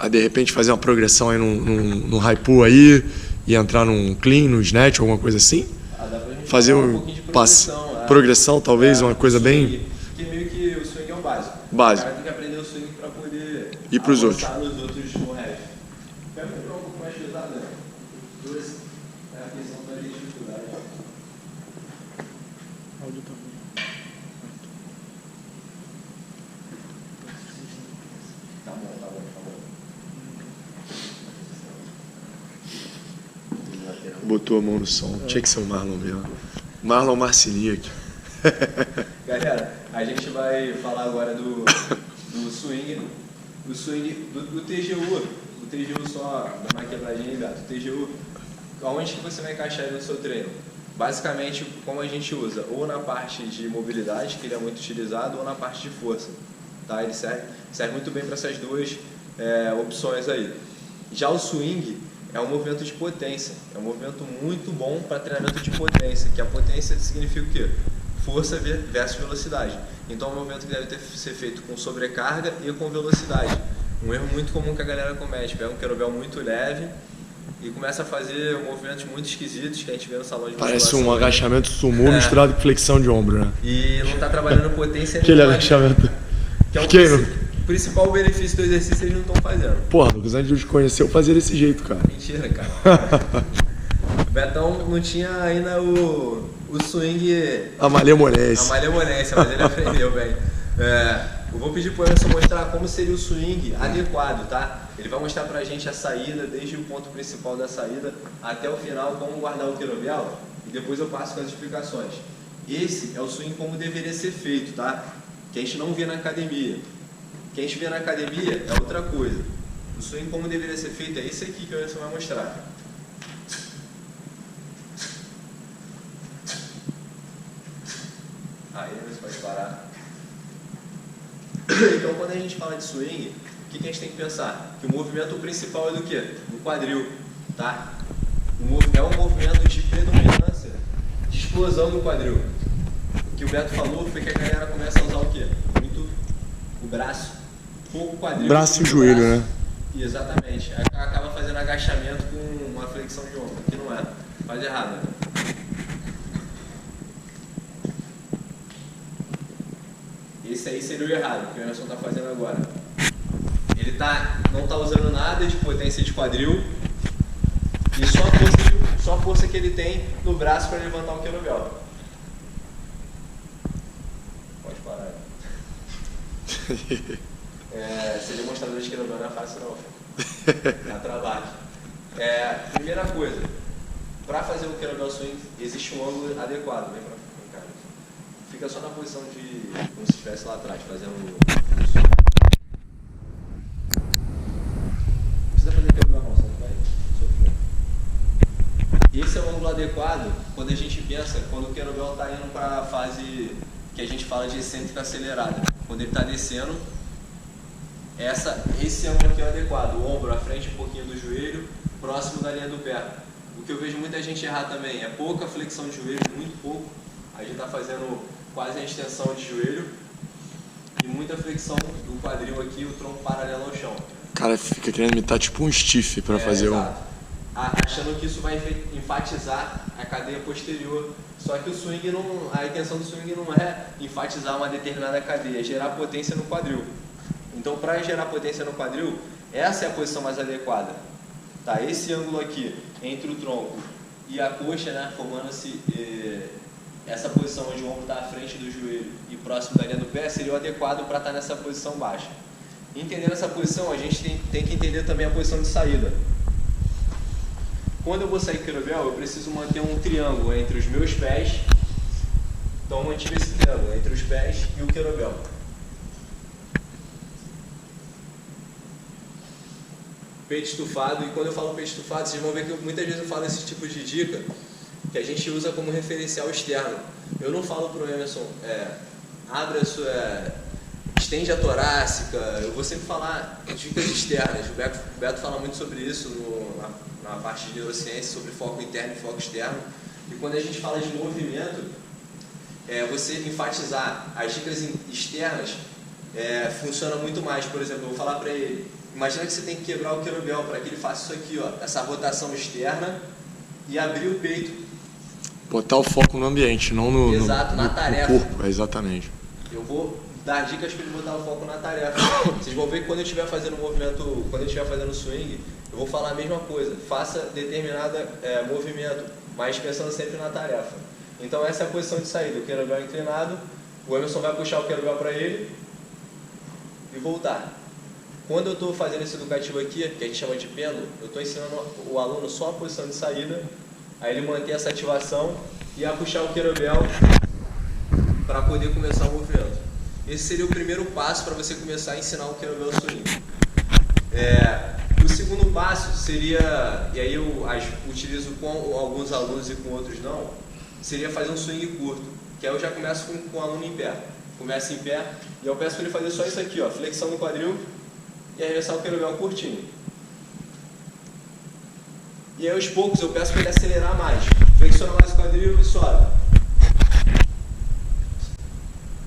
S1: De repente fazer uma progressão aí no high pull aí e entrar num clean, no snatch, alguma coisa assim?
S2: Dá pra gente
S1: Fazer
S2: falar
S1: um
S2: pouquinho de
S1: progressão. Progressão, talvez, uma coisa bem...
S2: Porque meio que o swing é o básico.
S1: Básico.
S2: O cara tem que aprender o swing pra poder
S1: Ir pros outros.
S2: avançar nos outros no resto. Pega um pouco mais pesado, né? A questão da dificuldade. Tá bom.
S1: Botou a mão no som. Tinha que ser o Marlon mesmo. Marlon Marciniak.
S2: Galera, a gente vai falar agora do swing. O swing do TGU. O TGU só, dá uma quebradinha aí, Beto. O TGU, aonde que você vai encaixar ele no seu treino? Basicamente, como a gente usa, ou na parte de mobilidade, que ele é muito utilizado, ou na parte de força. Tá? Ele serve muito bem para essas duas opções aí. Já o swing é um movimento de potência, é um movimento muito bom para treinamento de potência, que a potência significa o quê? Força versus velocidade. Então é um movimento que deve ser feito com sobrecarga e com velocidade. Um erro muito comum que a galera comete, pega um kettlebell muito leve e começa a fazer movimentos muito esquisitos que a gente vê no salão de musculação.
S1: Parece um agachamento sumô misturado com flexão de ombro, né?
S2: E não está trabalhando potência
S1: Aquele
S2: nenhuma,
S1: agachamento.
S2: que é o principal benefício do exercício, eles não estão fazendo.
S1: Porra, Lucas, antes de eu te conhecer, eu fazia desse jeito, cara.
S2: Mentira, cara. O Betão não tinha ainda o swing...
S1: A malemolência.
S2: A malemolência, mas ele aprendeu bem. Eu vou pedir para o Emerson mostrar como seria o swing adequado, tá? Ele vai mostrar pra gente a saída, desde o ponto principal da saída até o final, como guardar o kettlebell, e depois eu passo com as explicações. Esse é o swing como deveria ser feito, tá? Que a gente não vê na academia. O que a gente vê na academia é outra coisa. O swing como deveria ser feito é esse aqui que o Emerson vai mostrar. Aí, Emerson, pode parar. Então, quando a gente fala de swing, o que a gente tem que pensar? Que o movimento principal é do quê? Do quadril, tá? É um movimento de predominância, de explosão do quadril. O que o Beto falou foi que a galera começa a usar o quê? Muito o braço, pouco o quadril.
S1: Braço e o joelho,
S2: braço.
S1: né?
S2: Exatamente. Aí acaba fazendo agachamento com uma flexão de ombro, que não é. Faz errado, né? Esse aí seria o errado, que o Emerson está fazendo agora. Ele não está usando nada de potência de quadril e só a força que ele tem no braço para levantar o kettlebell. Pode parar. Ser demonstrador de kettlebell não é fácil não. Dá trabalho. Primeira coisa, para fazer o kettlebell swing existe um ângulo adequado. Vem pra cá. Fica só na posição de como se estivesse lá atrás, fazendo o swing. Não precisa fazer kettlebell não, só vai sofrer. Esse é o ângulo adequado quando a gente pensa, quando o kettlebell está indo para a fase que a gente fala de excêntrica acelerada. Quando ele está descendo, esse ângulo aqui é o adequado, o ombro à frente um pouquinho do joelho, próximo da linha do pé. O que eu vejo muita gente errar também é pouca flexão de joelho, muito pouco. A gente está fazendo quase a extensão de joelho e muita flexão do quadril aqui, o tronco paralelo ao chão.
S1: O cara fica querendo imitar tipo um stiff pra fazer
S2: exato. Achando que isso vai enfatizar a cadeia posterior. Só que o swing a intenção do swing não é enfatizar uma determinada cadeia, é gerar potência no quadril. Então, para gerar potência no quadril, essa é a posição mais adequada. Tá? Esse ângulo aqui, entre o tronco e a coxa, né, formando-se essa posição onde o ombro está à frente do joelho e próximo da linha do pé, seria o adequado para estar nessa posição baixa. Entendendo essa posição, a gente tem que entender também a posição de saída. Quando eu vou sair kettlebell, eu preciso manter um triângulo entre os meus pés. Então, eu mantive esse triângulo entre os pés e o kettlebell. Peito estufado, e quando eu falo peito estufado, vocês vão ver que muitas vezes eu falo esse tipo de dica que a gente usa como referencial externo. Eu não falo para o Emerson, abre a sua, estende a torácica, eu vou sempre falar dicas externas. O Beto fala muito sobre isso na parte de neurociência, sobre foco interno e foco externo. E quando a gente fala de movimento, você enfatizar as dicas externas funciona muito mais. Por exemplo, eu vou falar para ele, imagina que você tem que quebrar o kettlebell para que ele faça isso aqui, ó, essa rotação externa e abrir o peito.
S1: Botar o foco no ambiente, não no
S2: tarefa.
S1: No corpo, exatamente.
S2: Eu vou dar dicas para ele botar o foco na tarefa. Vocês vão ver que quando eu estiver fazendo movimento, quando eu estiver fazendo swing, eu vou falar a mesma coisa. Faça determinado movimento, mas pensando sempre na tarefa. Então essa é a posição de saída. O kettlebell inclinado, o Emerson vai puxar o kettlebell para ele e voltar. Quando eu estou fazendo esse educativo aqui, que a gente chama de pêndulo, eu estou ensinando o aluno só a posição de saída, aí ele manter essa ativação e a puxar o kettlebell para poder começar o movimento. Esse seria o primeiro passo para você começar a ensinar o kettlebell swing. O segundo passo seria, e aí eu utilizo com alguns alunos e com outros não, seria fazer um swing curto, que aí eu já começo com o aluno em pé. Começa em pé e eu peço para ele fazer só isso aqui, ó, flexão no quadril e arremessar o kettlebell curtinho. E aí aos poucos eu peço para ele acelerar mais. Flexiona mais o quadril e sobe.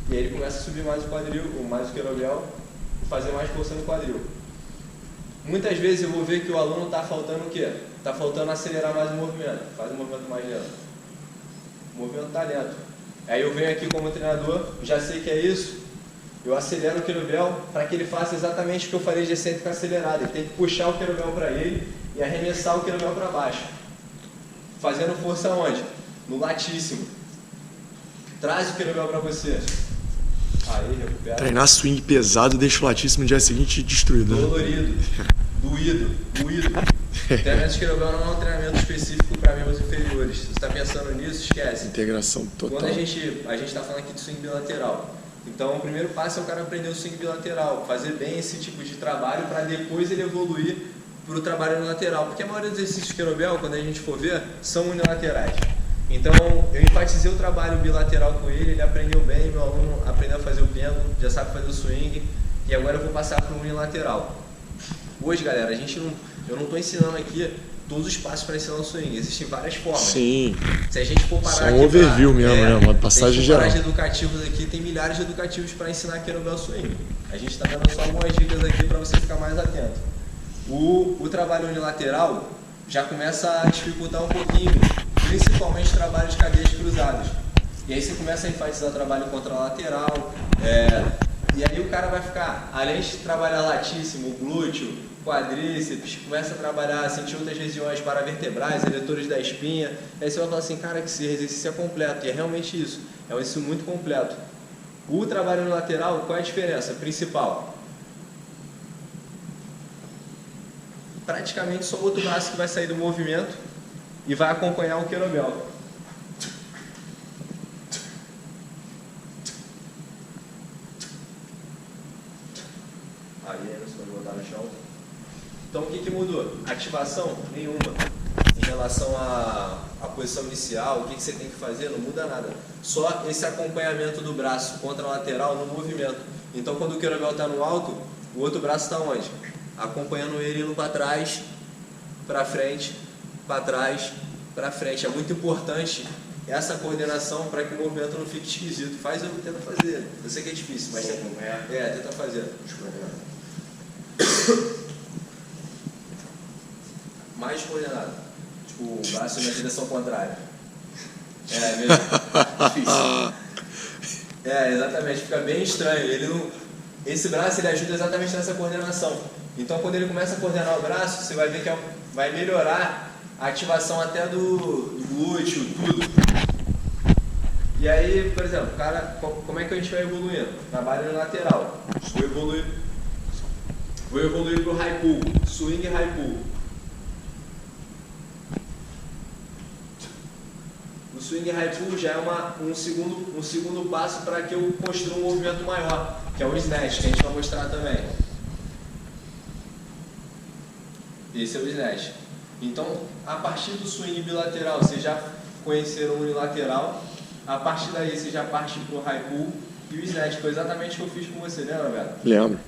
S2: E aí ele começa a subir mais o quadril, mais o kettlebell e fazer mais força no quadril. Muitas vezes eu vou ver que o aluno está faltando o quê? Está faltando acelerar mais o movimento. Faz o movimento mais lento. O movimento está lento. Aí eu venho aqui como treinador, já sei que é isso, eu acelero o kettlebell para que ele faça exatamente o que eu falei de excêntrica acelerada. Ele tem que puxar o kettlebell para ele e arremessar o kettlebell para baixo. Fazendo força onde? No latíssimo. Traz o kettlebell para você. Aí, recupera.
S1: Treinar swing pesado deixa o latíssimo no dia seguinte destruído.
S2: Dolorido, doído. Treinamento de kettlebell não é um treinamento específico para membros inferiores. Se você está pensando nisso, esquece.
S1: Integração total.
S2: Quando a gente está falando aqui de swing bilateral. Então, o primeiro passo é o cara aprender o swing bilateral, fazer bem esse tipo de trabalho para depois ele evoluir para o trabalho unilateral. Porque a maioria dos exercícios de kettlebell, quando a gente for ver, são unilaterais. Então, eu enfatizei o trabalho bilateral com ele, ele aprendeu bem, meu aluno aprendeu a fazer o pêndulo, já sabe fazer o swing, e agora eu vou passar para o unilateral. Hoje, galera, eu não estou ensinando aqui todos os passos para ensinar o swing, existem várias formas.
S1: Sim.
S2: Se a gente for parar
S1: só um overview mesmo, uma passagem geral.
S2: Se a gente for parar de educativos aqui, tem milhares de educativos para ensinar kettlebell swing. A gente está dando só algumas dicas aqui para você ficar mais atento. O trabalho unilateral já começa a dificultar um pouquinho, principalmente o trabalho de cadeias cruzadas. E aí você começa a enfatizar o trabalho contralateral, e aí o cara vai ficar, além de trabalhar latíssimo, glúteo, quadríceps, começa a trabalhar, sentir outras regiões paravertebrais, eletores da espinha. Aí você vai falar assim, cara, que esse exercício é completo, e é realmente isso, é um exercício muito completo. O trabalho unilateral, qual é a diferença principal? Praticamente só o outro braço que vai sair do movimento e vai acompanhar o kettlebell. Aí, Anderson, vai botar no chão. Então, o que mudou? Ativação? Nenhuma. Em relação à posição inicial, o que você tem que fazer, não muda nada. Só esse acompanhamento do braço contralateral no movimento. Então, quando o kettlebell está no alto, o outro braço está onde? Acompanhando ele indo para trás, para frente, para trás, para frente. É muito importante essa coordenação para que o movimento não fique esquisito. Tenta fazer. Eu sei que é difícil, mas tenta fazer. Mais coordenado. Tipo, o braço na direção contrária. É mesmo. Difícil. Exatamente. Fica bem estranho. Esse braço ele ajuda exatamente nessa coordenação. Então, quando ele começa a coordenar o braço, você vai ver que vai melhorar a ativação até do glúteo, tudo. E aí, por exemplo, cara, como é que a gente vai evoluindo? Trabalho no lateral. Vou evoluir para o high pull, swing e high pull. O swing e high pull já é um segundo passo para que eu construa um movimento maior, que é o snatch, que a gente vai mostrar também. Esse é o snatch. Então, a partir do swing bilateral, vocês já conheceram o unilateral. A partir daí, você já parte para o high pull e o snatch. Foi exatamente o que eu fiz com você, lembra, Beto?
S1: Lembro.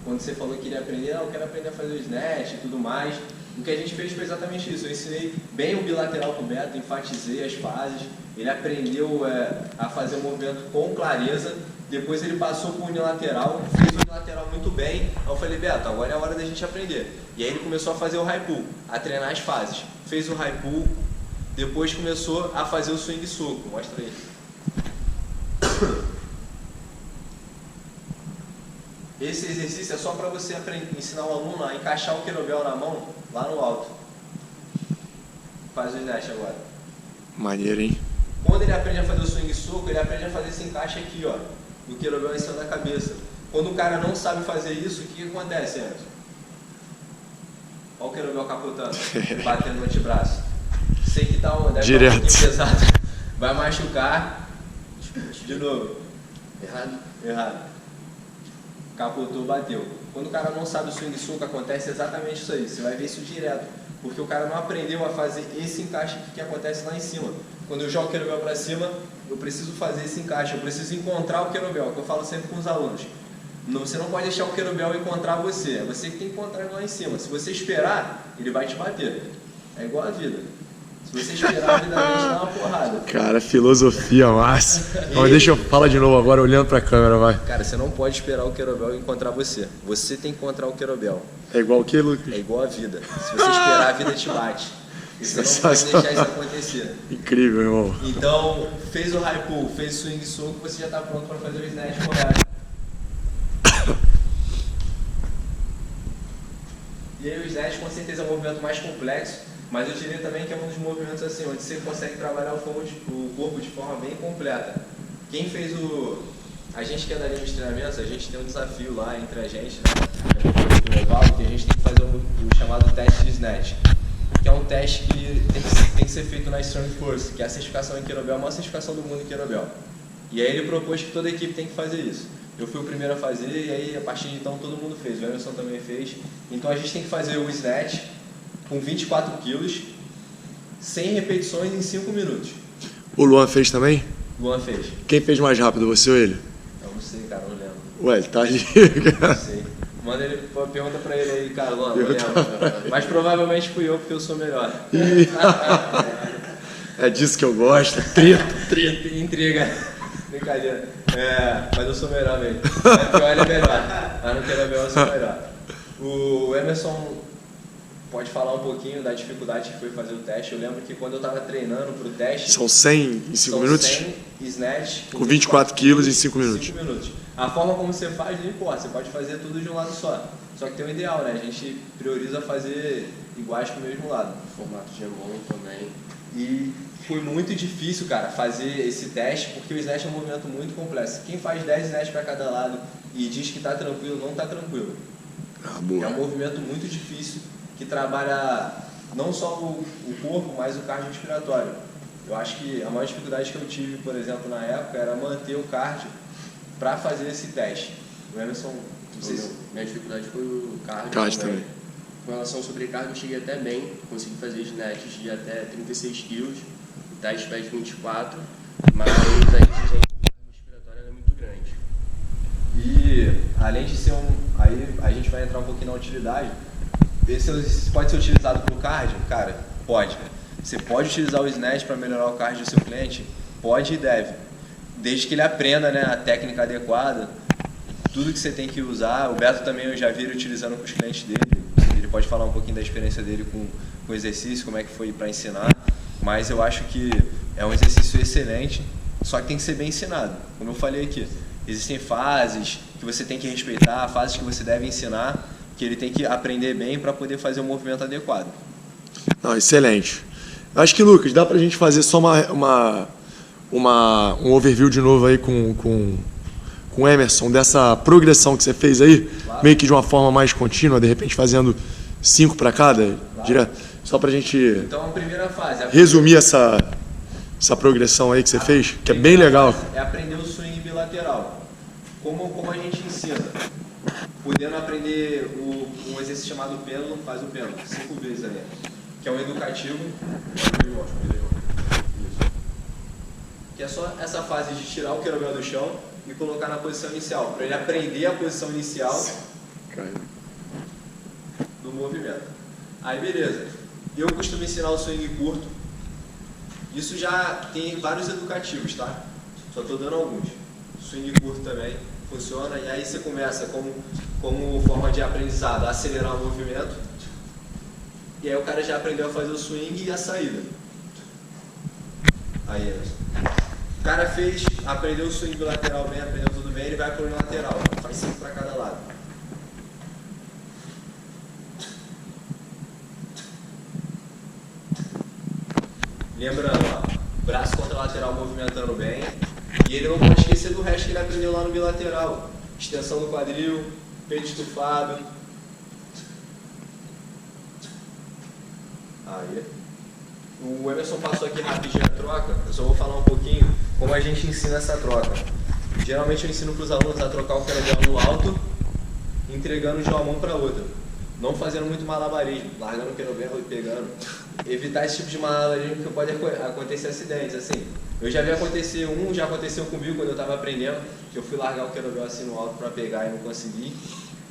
S2: Quando você falou que queria aprender, eu quero aprender a fazer o snatch e tudo mais. O que a gente fez foi exatamente isso. Eu ensinei bem o bilateral com o Beto, enfatizei as fases. Ele aprendeu a fazer o movimento com clareza. Depois ele passou para o unilateral, fez o unilateral muito bem. Aí eu falei, Beto, agora é a hora da gente aprender. E aí ele começou a fazer o high pull, a treinar as fases. Fez o high pull, depois começou a fazer o swing soco. Mostra aí. Esse exercício é só para você ensinar o aluno a encaixar o kettlebell na mão, lá no alto. Faz o snatch agora.
S1: Maneiro, hein?
S2: Quando ele aprende a fazer o swing soco, ele aprende a fazer esse encaixe aqui, ó. Do kettlebell em cima da cabeça. Quando o cara não sabe fazer isso, o que acontece, Anderson? Olha o kettlebell capotando, batendo no antebraço. Sei que tá um
S1: direto
S2: pesado. Vai machucar. De novo. Errado. Capotou, bateu. Quando o cara não sabe o swing soco, acontece exatamente isso aí. Você vai ver isso direto. Porque o cara não aprendeu a fazer esse encaixe que acontece lá em cima. Quando eu jogo o kettlebell para cima, eu preciso fazer esse encaixe, eu preciso encontrar o kettlebell, que eu falo sempre com os alunos. Você não pode deixar o kettlebell encontrar você, é você que tem que encontrar ele lá em cima. Se você esperar, ele vai te bater. É igual a vida. Se você esperar, a vida vai te dar uma porrada.
S1: Cara, filosofia massa. Mas deixa eu falar de novo agora, olhando pra câmera, vai.
S2: Cara, você não pode esperar o kettlebell encontrar você. Você tem que encontrar o kettlebell.
S1: É igual o que, Lucas?
S2: É igual a vida. Se você esperar, a vida te bate. E você não pode deixar isso acontecer.
S1: Incrível, irmão.
S2: Então, fez o high pull, fez o swing soco, você já está pronto para fazer o snatch correto. E aí o snatch com certeza é um movimento mais complexo, mas eu diria também que é um dos movimentos assim, onde você consegue trabalhar o corpo de forma bem completa. Quem fez a gente que é da linha de treinamentos, a gente tem um desafio lá entre a gente, né? Que a gente tem que fazer o chamado teste de snatch, que é um teste que tem que ser feito na Strong Force, que é a certificação em kettlebell, a maior certificação do mundo em kettlebell. E aí ele propôs que toda a equipe tem que fazer isso. Eu fui o primeiro a fazer e aí a partir de então todo mundo fez, o Emerson também fez. Então a gente tem que fazer o snatch com 24 quilos, 100 repetições em 5 minutos.
S1: O Luan fez também?
S2: Luan fez.
S1: Quem fez mais rápido, você ou ele?
S2: Eu não sei, cara, não lembro.
S1: Ué, ele tá ali.
S2: Não sei. Manda ele, pergunta pra ele aí, cara, Luan, não lembro. Mas provavelmente fui eu, porque eu sou melhor.
S1: É disso que eu gosto, treta.
S2: Intriga. Brincadeira. Mas eu sou melhor mesmo. O pior é melhor. Mas no kettlebell eu sou melhor. O Emerson pode falar um pouquinho da dificuldade que foi fazer o teste. Eu lembro que quando eu estava treinando para o teste...
S1: São 100 em 5 minutos?
S2: 100 snatch
S1: com 24 quilos em 5 minutos.
S2: 5 minutos. A forma como você faz não importa, você pode fazer tudo de um lado só. Só que tem um ideal, né? A gente prioriza fazer iguais pro mesmo lado.
S3: O formato de bom também.
S2: E foi muito difícil, cara, fazer esse teste, porque o snatch é um movimento muito complexo. Quem faz 10 snatch para cada lado e diz que está tranquilo, não está tranquilo.
S1: Boa.
S2: É um movimento muito difícil que trabalha não só o corpo, mas o cardiorrespiratório. Eu acho que a maior dificuldade que eu tive, por exemplo, na época, era manter o cardio para fazer esse teste. O Emerson, não sei se...
S3: Minha dificuldade foi o
S1: Cardio também.
S3: Com relação ao sobrecarga, eu cheguei até bem, consegui fazer snatches de até 36 quilos, o teste pede 24, mas a exigência respiratória é muito grande.
S2: E além de ser aí a gente vai entrar um pouquinho na utilidade. Esse exercício pode ser utilizado para o cardio? Cara, pode. Você pode utilizar o snatch para melhorar o cardio do seu cliente? Pode e deve. Desde que ele aprenda, né, a técnica adequada, tudo que você tem que usar. O Beto também eu já vi ele utilizando com os clientes dele. Ele pode falar um pouquinho da experiência dele com o exercício, como é que foi para ensinar. Mas eu acho que é um exercício excelente, só que tem que ser bem ensinado. Como eu falei aqui, existem fases que você tem que respeitar, fases que você deve ensinar, que ele tem que aprender bem para poder fazer o movimento adequado.
S1: Não, excelente. Acho que, Lucas, dá pra gente fazer só um overview de novo aí com o Emerson, dessa progressão que você fez aí, claro. Meio que de uma forma mais contínua, de repente fazendo 5 para cada, claro. Direto, só pra gente
S2: então, a primeira fase,
S1: resumir essa progressão aí que você fez, que é bem legal.
S2: É aprender o swing bilateral. Como a gente ensina? Podendo aprender um exercício chamado pêndulo, faz o pêndulo 5 vezes aí, que é um educativo, que é só essa fase de tirar o kettlebell do chão e colocar na posição inicial, para ele aprender a posição inicial do movimento. Aí beleza, eu costumo ensinar o swing curto, isso já tem vários educativos, tá? Só estou dando alguns. Swing curto também funciona, e aí você começa como forma de aprendizado a acelerar o movimento, e aí o cara já aprendeu a fazer o swing e a saída. Aí, Emerson. O cara aprendeu o swing bilateral bem, aprendeu tudo bem, ele vai para o lateral, faz 5 para cada lado. Lembrando, ó, braço contralateral movimentando bem, e ele não pode esquecer do resto que ele aprendeu lá no bilateral. Extensão do quadril, peito estufado. Aí. O Emerson passou aqui rapidinho a troca, eu só vou falar um pouquinho como a gente ensina essa troca. Geralmente eu ensino para os alunos a trocar o kettlebell no alto, entregando de uma mão para outra. não fazendo muito malabarismo, largando o querobel e pegando. Evitar esse tipo de malabarismo porque pode acontecer acidentes, assim. Eu já vi acontecer já aconteceu comigo quando eu estava aprendendo, que eu fui largar o querobel assim no alto para pegar e não consegui.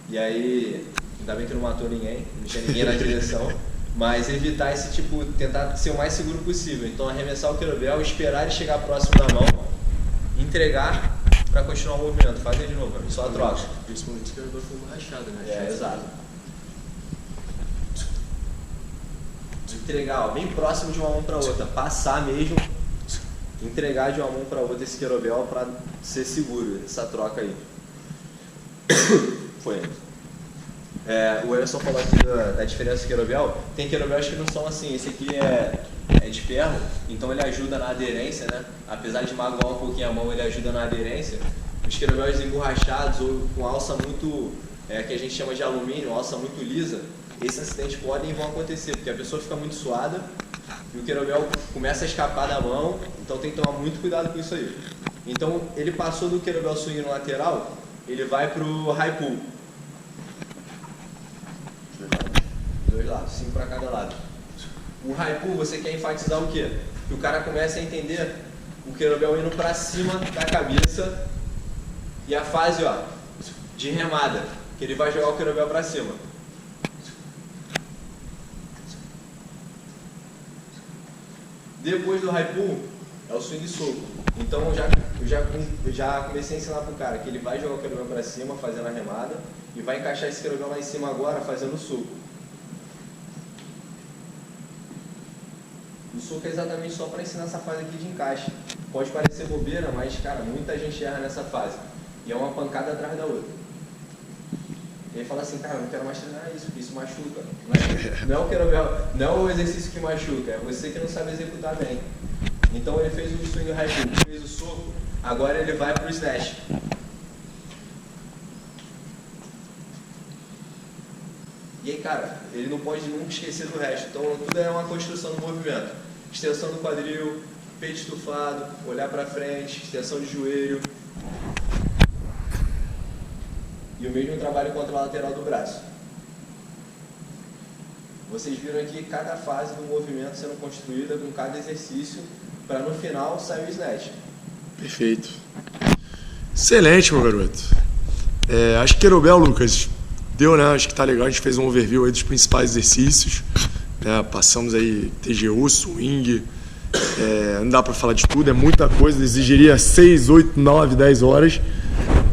S2: E aí, ainda bem que não matou ninguém, não tinha ninguém na direção. Mas evitar esse tipo, tentar ser o mais seguro possível. Então arremessar o querobel, esperar ele chegar próximo da mão, entregar para continuar o movimento. Fazer de novo, só a troca.
S3: Principalmente se o querobel for uma rachada, né?
S2: É, exato. Entregar, ó, bem próximo de uma mão para outra. Passar mesmo, entregar de uma mão para outra esse querobel para ser seguro, essa troca aí. Foi. O Emerson falou aqui da diferença do querobel. Tem querobéis que não são assim. Esse aqui é de ferro, então ele ajuda na aderência, né? Apesar de magoar um pouquinho a mão, ele ajuda na aderência. Os querobéis emborrachados ou com alça muito, que a gente chama de alumínio, alça muito lisa, esses acidentes podem e vão acontecer, porque a pessoa fica muito suada e o querobel começa a escapar da mão, então tem que tomar muito cuidado com isso aí. Então ele passou do querobel swing no lateral, ele vai pro high pull. 2 lados, 5 para cada lado. O high pull você quer enfatizar o quê? Que o cara comece a entender o querobel indo para cima da cabeça e a fase, ó, de remada, que ele vai jogar o querobel para cima. Depois do high pull é o swing soco. Então eu já comecei a ensinar pro cara que ele vai jogar o querobel para cima fazendo a remada e vai encaixar esse querobel lá em cima agora fazendo o soco. O soco é exatamente só para ensinar essa fase aqui de encaixe. Pode parecer bobeira, mas cara, muita gente erra nessa fase. E é uma pancada atrás da outra. E aí fala assim, cara, eu não quero mais treinar isso, porque isso machuca. Não é o querobel, não é o exercício que machuca, é você que não sabe executar bem. Então ele fez o swing high pull, fez o soco, agora ele vai pro snatch. E aí, cara, ele não pode nunca esquecer do resto. Então tudo é uma construção do movimento. Extensão do quadril, peito estufado, olhar para frente, extensão de joelho. E o mesmo trabalho contra a lateral do braço. Vocês viram aqui cada fase do movimento sendo construída com cada exercício para no final sair o snatch.
S1: Perfeito. Excelente, meu garoto. Acho que querobel, Lucas, deu, né? Acho que tá legal. A gente fez um overview aí dos principais exercícios. Passamos aí TGU, swing. Não dá para falar de tudo, é muita coisa. Exigiria 6, 8, 9, 10 horas.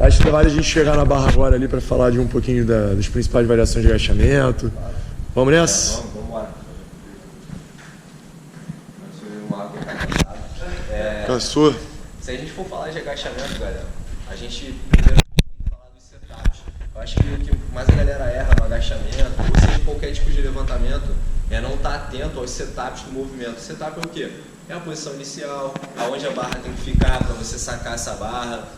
S1: Acho que vale a gente chegar na barra agora ali para falar de um pouquinho das principais variações de agachamento. Vamos nessa?
S2: Vamos embora.
S1: Cansou?
S2: Se a gente for falar de agachamento, galera, a gente primeiro tem que falar dos setups. Eu acho que o que mais a galera erra no agachamento, ou seja, em qualquer tipo de levantamento, é não estar atento aos setups do movimento. O setup é o quê? É a posição inicial, aonde a barra tem que ficar para você sacar essa barra,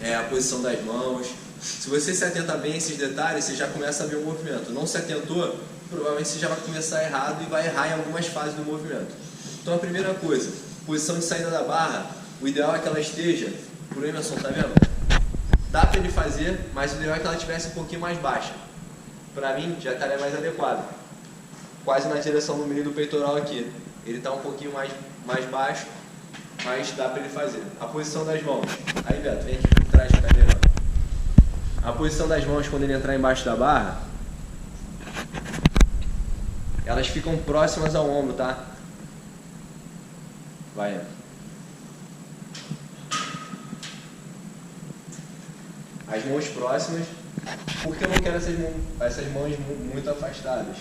S2: a posição das mãos. Se você se atenta bem a esses detalhes, você já começa a ver o movimento. Não se atentou, provavelmente você já vai começar errado e vai errar em algumas fases do movimento. Então a primeira coisa, posição de saída da barra, o ideal é que ela esteja, por aí, Emerson, tá vendo? Dá para ele fazer, mas o ideal é que ela estivesse um pouquinho mais baixa. Para mim, já estaria mais adequado. Quase na direção do meio do peitoral aqui. Ele está um pouquinho mais baixo, mas dá para ele fazer. A posição das mãos. Aí, Beto, vem aqui por trás da cadeira. A posição das mãos, quando ele entrar embaixo da barra, elas ficam próximas ao ombro, tá? Vai. As mãos próximas. Por que eu não quero essas mãos muito afastadas?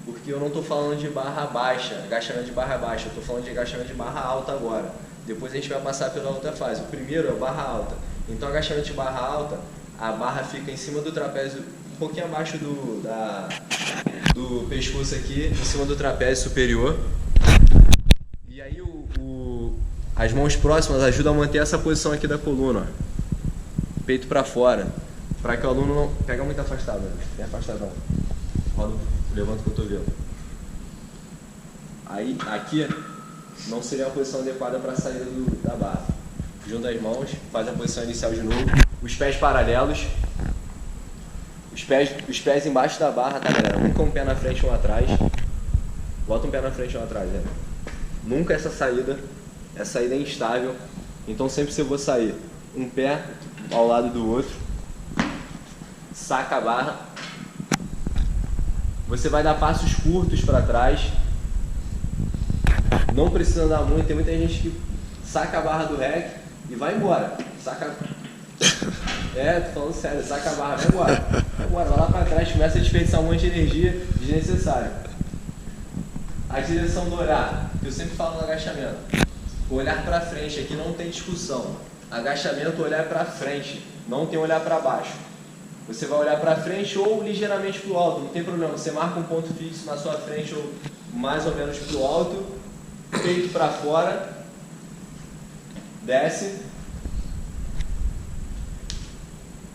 S2: Porque eu não estou falando de barra baixa, agachamento de barra baixa, eu estou falando de agachamento de barra alta agora. Depois a gente vai passar pela outra fase. O primeiro é o barra alta. Então, agachamento de barra alta, a barra fica em cima do trapézio, um pouquinho abaixo do pescoço aqui, em cima do trapézio superior. E aí as mãos próximas ajudam a manter essa posição aqui da coluna, ó. Peito para fora, para que o aluno não pega muito afastado, né? Bem afastadão. Roda, levanta o cotovelo. Aí aqui não seria a posição adequada para a saída da barra. Junta as mãos, faz a posição inicial de novo, os pés paralelos. Os pés embaixo da barra, tá, galera? Um com um pé na frente e um atrás. Bota um pé na frente e um atrás, né? Nunca essa saída é instável. Então sempre você for sair um pé ao lado do outro, saca a barra. Você vai dar passos curtos para trás. Não precisa andar muito. Tem muita gente que saca a barra do rack e vai embora. Saca... tô falando sério, saca a barra, vai embora. Vai lá para trás, começa a desperdiçar um monte de energia desnecessária. A direção do olhar, que eu sempre falo no agachamento. Olhar para frente, aqui não tem discussão. Agachamento, olhar para frente, não tem olhar para baixo. Você vai olhar para frente ou ligeiramente para o alto, não tem problema. Você marca um ponto fixo na sua frente ou mais ou menos para o alto, peito para fora, desce.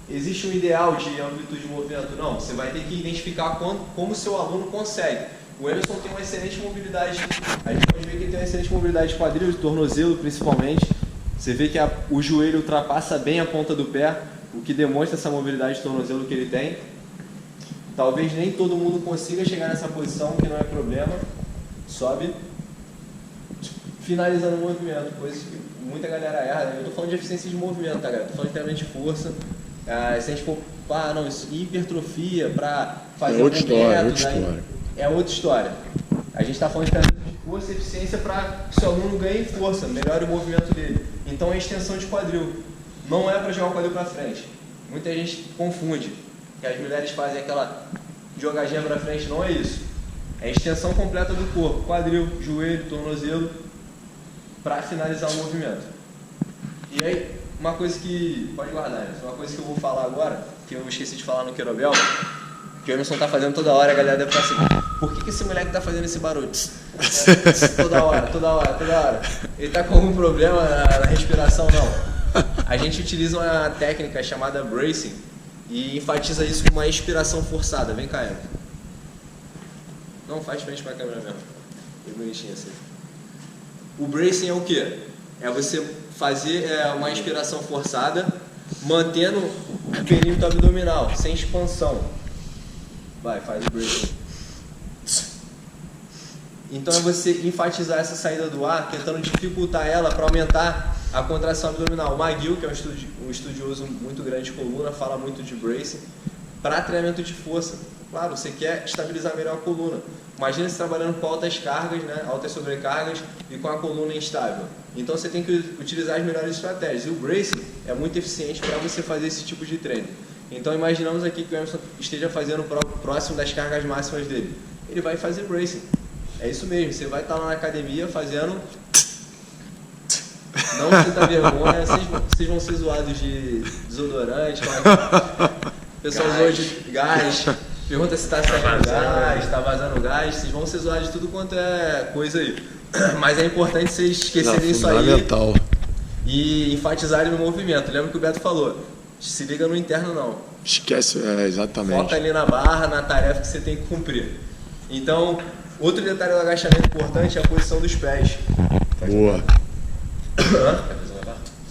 S2: Existe um ideal de amplitude de movimento? Não, você vai ter que identificar como o seu aluno consegue. O Emerson tem uma excelente mobilidade, a gente pode ver que ele tem uma excelente mobilidade de quadril, de tornozelo principalmente. Você vê que o joelho ultrapassa bem a ponta do pé, o que demonstra essa mobilidade de tornozelo que ele tem. Talvez nem todo mundo consiga chegar nessa posição, que não é problema. Sobe, finalizando o movimento, coisa que muita galera erra. Eu estou falando de eficiência de movimento, tá, galera? Estou falando de treinamento de força. Se a gente for, isso, hipertrofia para fazer
S4: outra história.
S2: É outra história. A gente está falando de treinamento de força e eficiência para que o seu aluno ganhe força, melhore o movimento dele. Então é extensão de quadril. Não é para jogar o quadril para frente. Muita gente confunde. Que as mulheres fazem aquela jogadinha para frente. Não é isso. É extensão completa do corpo. Quadril, joelho, tornozelo, para finalizar o movimento. E aí, uma coisa que... Pode guardar, né? Uma coisa que eu vou falar agora, que eu esqueci de falar no Querobel, que o Emerson tá fazendo toda hora, a galera deve estar assim, por que esse moleque tá fazendo esse barulho? Toda hora. Ele tá com algum problema na respiração? Não. A gente utiliza uma técnica chamada bracing e enfatiza isso com uma expiração forçada. Vem cá, Emerson. Não, faz frente pra câmera mesmo. Bem bonitinho assim. O bracing é o quê? É você fazer uma inspiração forçada, mantendo o perímetro abdominal, sem expansão. Vai, faz o bracing. Então é você enfatizar essa saída do ar, tentando dificultar ela para aumentar a contração abdominal. O McGill, que é um estudioso muito grande de coluna, fala muito de bracing para treinamento de força. Claro, você quer estabilizar melhor a coluna. Imagina você trabalhando com altas cargas, né, altas sobrecargas e com a coluna instável. Então você tem que utilizar as melhores estratégias. E o bracing é muito eficiente para você fazer esse tipo de treino. Então imaginamos aqui que o Emerson esteja fazendo próximo das cargas máximas dele. Ele vai fazer bracing. É isso mesmo, você vai estar lá na academia fazendo... Não sinta vergonha, vocês vão ser zoados de desodorante, o pessoal zoa de gás, pergunta se está saindo gás, está vazando gás, vocês vão ser zoados de tudo quanto é coisa aí. Mas é importante vocês esquecerem isso aí e enfatizarem no movimento. Lembra que o Beto falou, se liga no interno não.
S4: Esquece, exatamente.
S2: Foca ali na barra, na tarefa que você tem que cumprir. Então, outro detalhe do agachamento importante é a posição dos pés.
S4: Boa.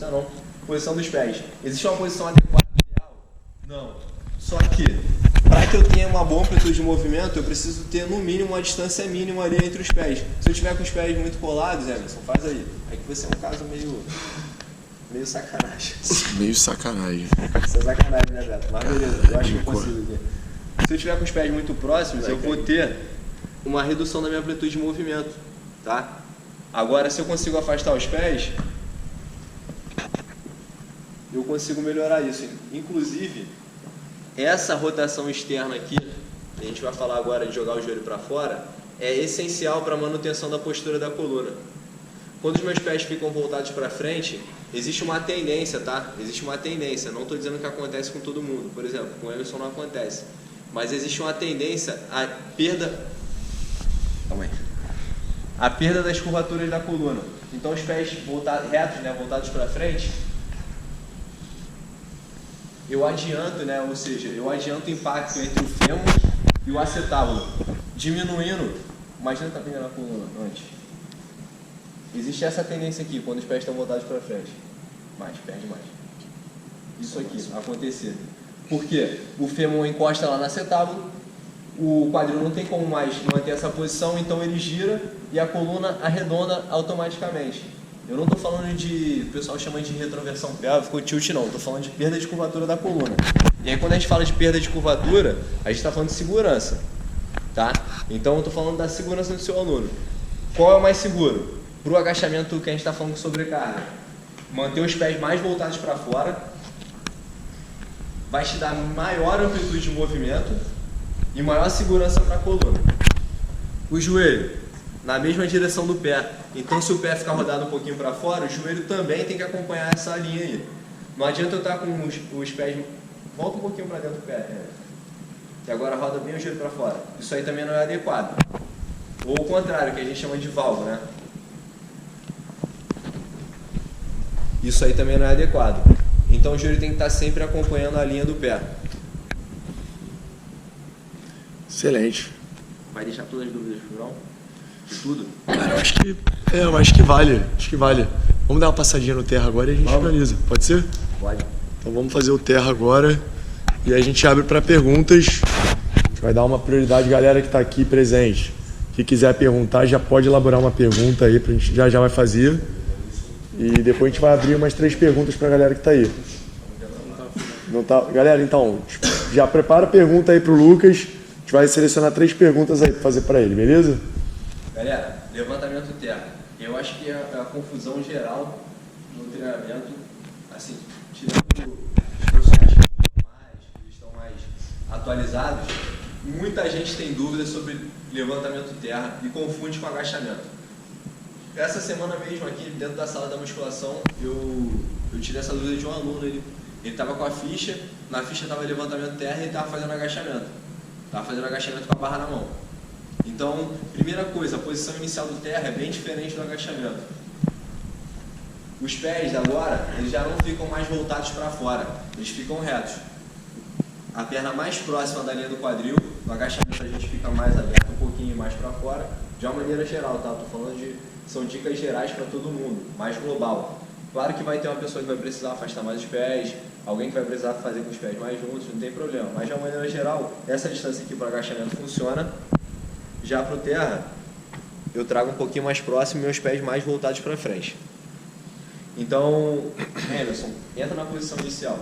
S2: Não. Posição dos pés. Existe uma posição adequada ideal? Não. Só que, para que eu tenha uma boa amplitude de movimento, eu preciso ter no mínimo uma distância mínima ali entre os pés. Se eu tiver com os pés muito colados, Emerson, faz aí. Aí que você é um caso meio sacanagem.
S4: Meio sacanagem.
S2: Isso é sacanagem, né, Beto? Mas beleza, eu acho que eu consigo aqui. Se eu tiver com os pés muito próximos, eu vou ter uma redução da minha amplitude de movimento, tá? Agora, se eu consigo afastar os pés, eu consigo melhorar isso. Inclusive, essa rotação externa aqui, a gente vai falar agora de jogar o joelho para fora, é essencial para a manutenção da postura da coluna. Quando os meus pés ficam voltados para frente, existe uma tendência, tá? Existe uma tendência, não estou dizendo que acontece com todo mundo, por exemplo, com o Emerson não acontece, mas existe uma tendência à perda... Calma aí. A perda das curvaturas da coluna. Então os pés retos, né, voltados para frente, eu adianto, né, ou seja, eu adianto o impacto entre o fêmur e o acetábulo, diminuindo. Imagina que está perdendo a coluna antes. Existe essa tendência aqui, quando os pés estão voltados para frente. Perde mais. Isso aqui, acontecer. Porque o fêmur encosta lá no acetábulo, o quadril não tem como mais manter essa posição, então ele gira e a coluna arredonda automaticamente. Eu não estou falando de, o pessoal chama de retroversão pélvica ou tilt não, estou falando de perda de curvatura da coluna. E aí quando a gente fala de perda de curvatura, a gente está falando de segurança, tá? Então eu estou falando da segurança do seu aluno. Qual é o mais seguro? Para o agachamento que a gente está falando de sobrecarga, manter os pés mais voltados para fora, vai te dar maior amplitude de movimento e maior segurança para a coluna. O joelho, na mesma direção do pé. Então, se o pé ficar rodado um pouquinho para fora, o joelho também tem que acompanhar essa linha aí. Não adianta eu estar com os pés... Volta um pouquinho para dentro do pé. Que agora roda bem o joelho para fora. Isso aí também não é adequado. Ou o contrário, que a gente chama de valgo, né? Isso aí também não é adequado. Então o joelho tem que estar sempre acompanhando a linha do pé.
S4: Excelente.
S2: Vai deixar todas as dúvidas pro João? De tudo?
S4: Cara, eu acho que vale. Acho que vale. Vamos dar uma passadinha no terra agora e a gente finaliza. Pode ser?
S2: Pode.
S4: Então vamos fazer o terra agora e a gente abre para perguntas. A gente vai dar uma prioridade, galera que está aqui presente. Se quiser perguntar, já pode elaborar uma pergunta aí, pra gente já vai fazer. E depois a gente vai abrir umas 3 perguntas para a galera que está aí. Não tá? Galera, então, já prepara a pergunta aí pro Lucas. A gente vai selecionar 3 perguntas aí para fazer para ele, beleza?
S2: Galera, levantamento terra. Eu acho que é a confusão geral no treinamento, assim, tirando os profissionais que estão mais atualizados, muita gente tem dúvidas sobre levantamento terra e confunde com agachamento. Essa semana mesmo aqui, dentro da sala da musculação, eu tirei essa dúvida de um aluno. Ele estava com a ficha, na ficha estava levantamento terra e ele estava fazendo agachamento. Estava fazendo agachamento com a barra na mão. Então, primeira coisa, a posição inicial do terra é bem diferente do agachamento. Os pés agora, eles já não ficam mais voltados para fora, eles ficam retos. A perna mais próxima da linha do quadril, no agachamento a gente fica mais aberto, um pouquinho mais para fora, de uma maneira geral, tá? Estou falando são dicas gerais para todo mundo, mais global. Claro que vai ter uma pessoa que vai precisar afastar mais os pés, alguém que vai precisar fazer com os pés mais juntos, não tem problema. Mas de uma maneira geral, essa distância aqui para o agachamento funciona. Já para o terra, eu trago um pouquinho mais próximo e meus pés mais voltados para frente. Então, Emerson, entra na posição inicial.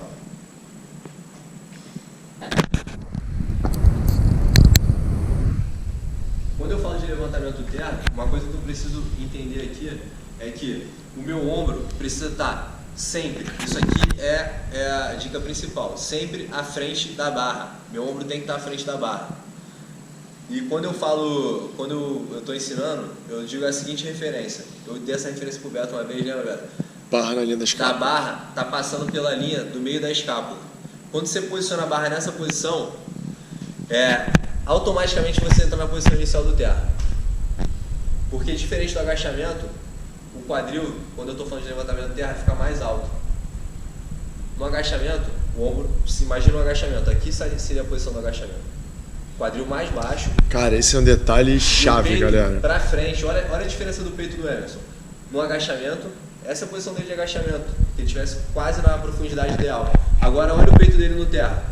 S2: Quando eu falo de levantamento terra, uma coisa que eu preciso entender aqui é que o meu ombro precisa estar sempre, isso aqui é a dica principal, sempre à frente da barra. Meu ombro tem que estar à frente da barra. E quando eu estou ensinando, eu digo a seguinte referência. Eu dei essa referência pro Beto uma vez, lembra, Beto?
S4: Barra na linha da escápula.
S2: A barra está passando pela linha do meio da escápula. Quando você posiciona a barra nessa posição, automaticamente você entra na posição inicial do terra. Porque diferente do agachamento, o quadril, quando eu estou falando de levantamento de terra, fica mais alto. No agachamento, o ombro, se imagina um agachamento, aqui seria a posição do agachamento. Quadril mais baixo.
S4: Cara, esse é um detalhe chave, galera.
S2: Para frente, olha a diferença do peito do Emerson. No agachamento, essa é a posição dele de agachamento, que ele estivesse quase na profundidade ideal. Agora olha o peito dele no terra,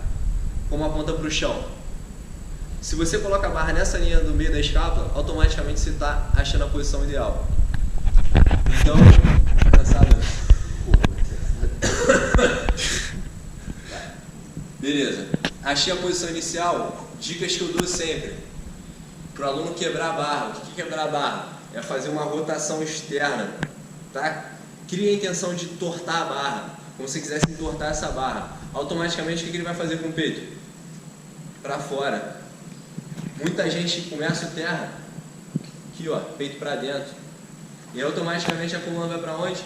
S2: como aponta para o chão. Se você coloca a barra nessa linha do meio da escápula, automaticamente você está achando a posição ideal. Então, cansado? Beleza. Achei a posição inicial, dicas que eu dou sempre. Para o aluno quebrar a barra. O que é quebrar a barra? É fazer uma rotação externa. Tá? Cria a intenção de tortar a barra, como se quisesse entortar essa barra. Automaticamente, o que ele vai fazer com o peito? Para fora. Muita gente começa o terra aqui, ó, peito para dentro. E automaticamente a coluna vai para onde?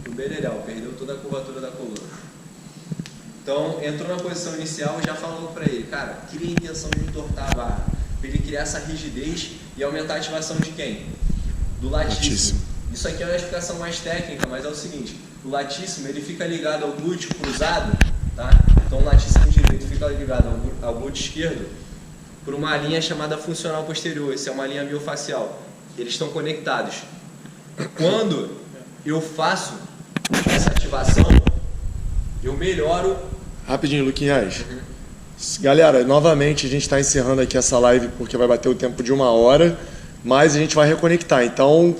S2: O beleléu, perdeu toda a curvatura da coluna. Então, entrou na posição inicial e já falou para ele, cara, cria a intenção de entortar a barra, para ele criar essa rigidez e aumentar a ativação de quem? Do latíssimo. Isso aqui é uma explicação mais técnica, mas é o seguinte, o latíssimo ele fica ligado ao glúteo cruzado, tá? Então o latíssimo direito fica ligado ao glúteo esquerdo por uma linha chamada funcional posterior, isso é uma linha miofacial. Eles estão conectados. Quando eu faço essa ativação, eu melhoro
S4: Rapidinho, Luquinhas. Galera, novamente a gente está encerrando aqui essa live porque vai bater o tempo de 1 hora, mas a gente vai reconectar. Então,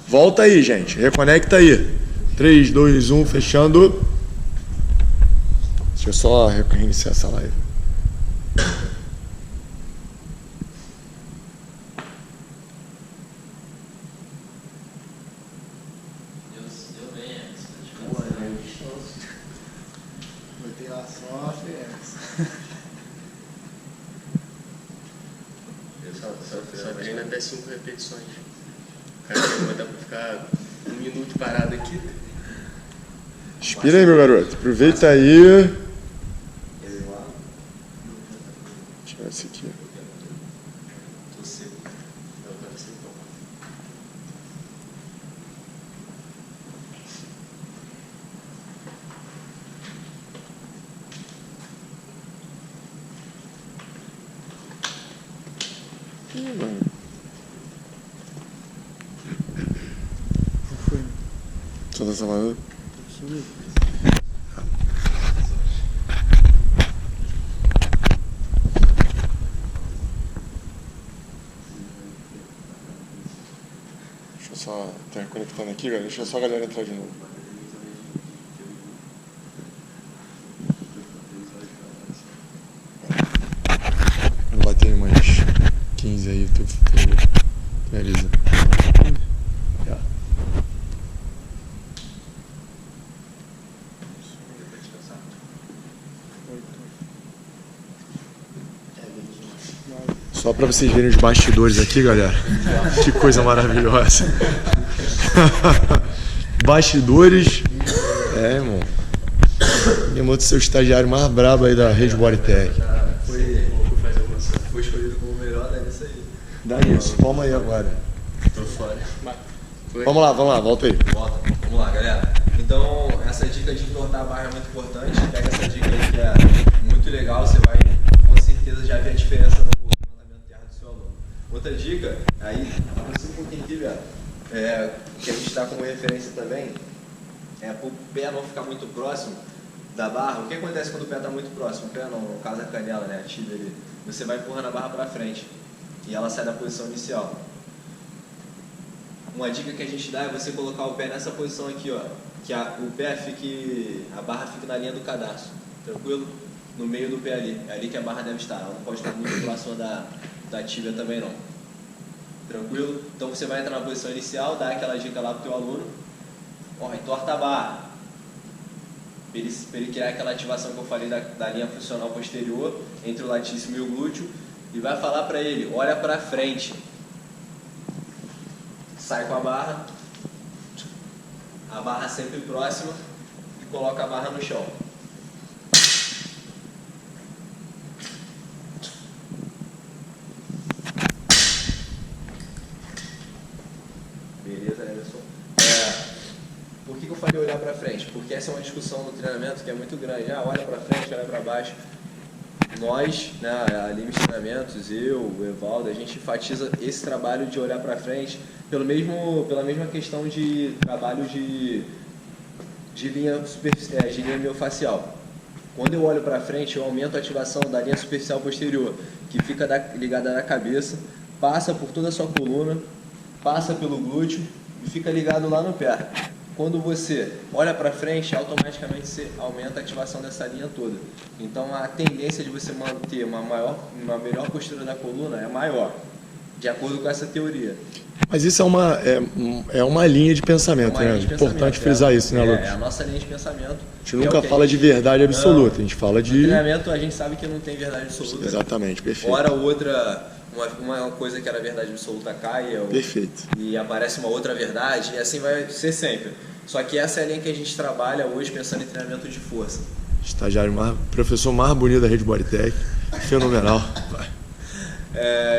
S4: volta aí, gente. Reconecta aí. 3, 2, 1, fechando. Deixa eu só reiniciar essa live.
S5: Botei lá só a FS.
S3: Só treino até 5 repetições. Cara, vou botar pra ficar 1 minuto parado aqui.
S4: Inspira aí, meu garoto. Aproveita aí. Deixa eu ver esse aqui.
S3: Tô seco. Não, tá seco.
S4: Só tá falando. Deixa eu só. Tá reconectando aqui, galera. Deixa só a galera entrar de novo. Quando bater umas 15 aí, tu me avisa. Só para vocês verem os bastidores aqui, galera. Que coisa maravilhosa. Bastidores. Irmão. Irmão do seu estagiário mais brabo aí da Rede Bodytech.
S2: Foi escolhido como o melhor, né? Isso aí.
S4: Dá isso, toma aí agora.
S3: Tô fora.
S4: Vamos lá, volta aí.
S2: Volta. Vamos lá, galera. Então, essa dica de entortar a barra é muito importante. Pega essa dica aí que é muito legal. Você vai, com certeza, já ver a diferença no levantamento de terra do seu aluno. Outra dica, aí, aproxima um pouquinho aqui, velho. Que a gente dá como referência também, para o pé não ficar muito próximo da barra. O que acontece quando o pé está muito próximo? O pé não, no caso a canela, né? A tibia ali. Você vai empurrando a barra para frente e ela sai da posição inicial. Uma dica que a gente dá é você colocar o pé nessa posição aqui, ó, que a barra fique na linha do cadarço, tranquilo? No meio do pé ali, é ali que a barra deve estar, ela não pode estar muito próxima da tíbia também não, tranquilo? Então você vai entrar na posição inicial, dá aquela dica lá pro teu aluno, ó, entorta a barra, para ele criar aquela ativação que eu falei da linha funcional posterior, entre o latíssimo e o glúteo, e vai falar para ele, olha para frente. Sai com a barra sempre próxima e coloca a barra no chão. Beleza, Emerson? Por que eu falei olhar para frente? Porque essa é uma discussão no treinamento que é muito grande. Olha para frente, olha para baixo. Nós, né, a Limes Treinamentos, eu, o Evaldo, a gente enfatiza esse trabalho de olhar para frente pela mesma questão de trabalho de linha miofascial. Quando eu olho para frente, eu aumento a ativação da linha superficial posterior, que fica ligada na cabeça, passa por toda a sua coluna, passa pelo glúteo e fica ligado lá no pé. Quando você olha para frente, automaticamente você aumenta a ativação dessa linha toda. Então a tendência de você manter uma melhor postura da coluna é maior, de acordo com essa teoria.
S4: Mas isso é uma linha de pensamento, né? Importante frisar isso, né, Lucas?
S2: É a nossa linha de pensamento.
S4: A gente nunca fala de verdade absoluta, a gente fala de...
S2: No treinamento a gente sabe que não tem verdade absoluta.
S4: Exatamente, perfeito.
S2: Hora ou outra, uma coisa que era verdade absoluta cai
S4: perfeito.
S2: E aparece uma outra verdade, e assim vai ser sempre. Só que essa é a linha que a gente trabalha hoje pensando em treinamento de força.
S4: Estagiário, professor mais bonito da Rede Bodytech, fenomenal.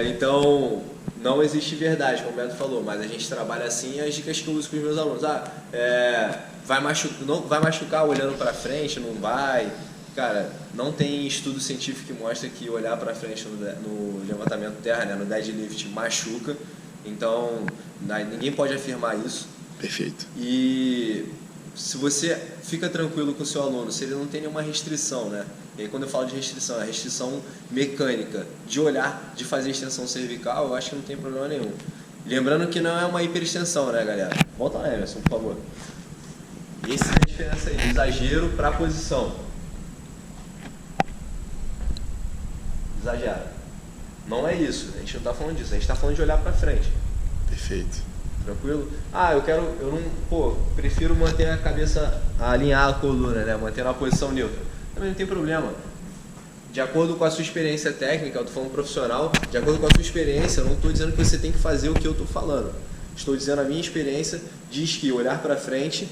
S2: Então, não existe verdade, como o Beto falou, mas a gente trabalha assim, e as dicas que eu uso com os meus alunos. Não vai machucar olhando para frente, não vai. Cara, não tem estudo científico que mostra que olhar para frente no levantamento terra, né, no deadlift, machuca. Então, ninguém pode afirmar isso.
S4: Perfeito.
S2: E se você fica tranquilo com o seu aluno, se ele não tem nenhuma restrição, né? E aí quando eu falo de restrição, é restrição mecânica, de olhar, de fazer extensão cervical, eu acho que não tem problema nenhum. Lembrando que não é uma hiperextensão, né, galera? Volta lá, Emerson, por favor. Essa é a diferença aí, exagero para posição. Exagero. Não é isso, a gente não está falando disso, a gente está falando de olhar para frente.
S4: Perfeito.
S2: Tranquilo? Prefiro manter a cabeça, alinhar a coluna, né? Manter uma posição neutra. Também não tem problema. De acordo com a sua experiência técnica, eu estou falando profissional, de acordo com a sua experiência, eu não estou dizendo que você tem que fazer o que eu estou falando. Estou dizendo a minha experiência diz que olhar para frente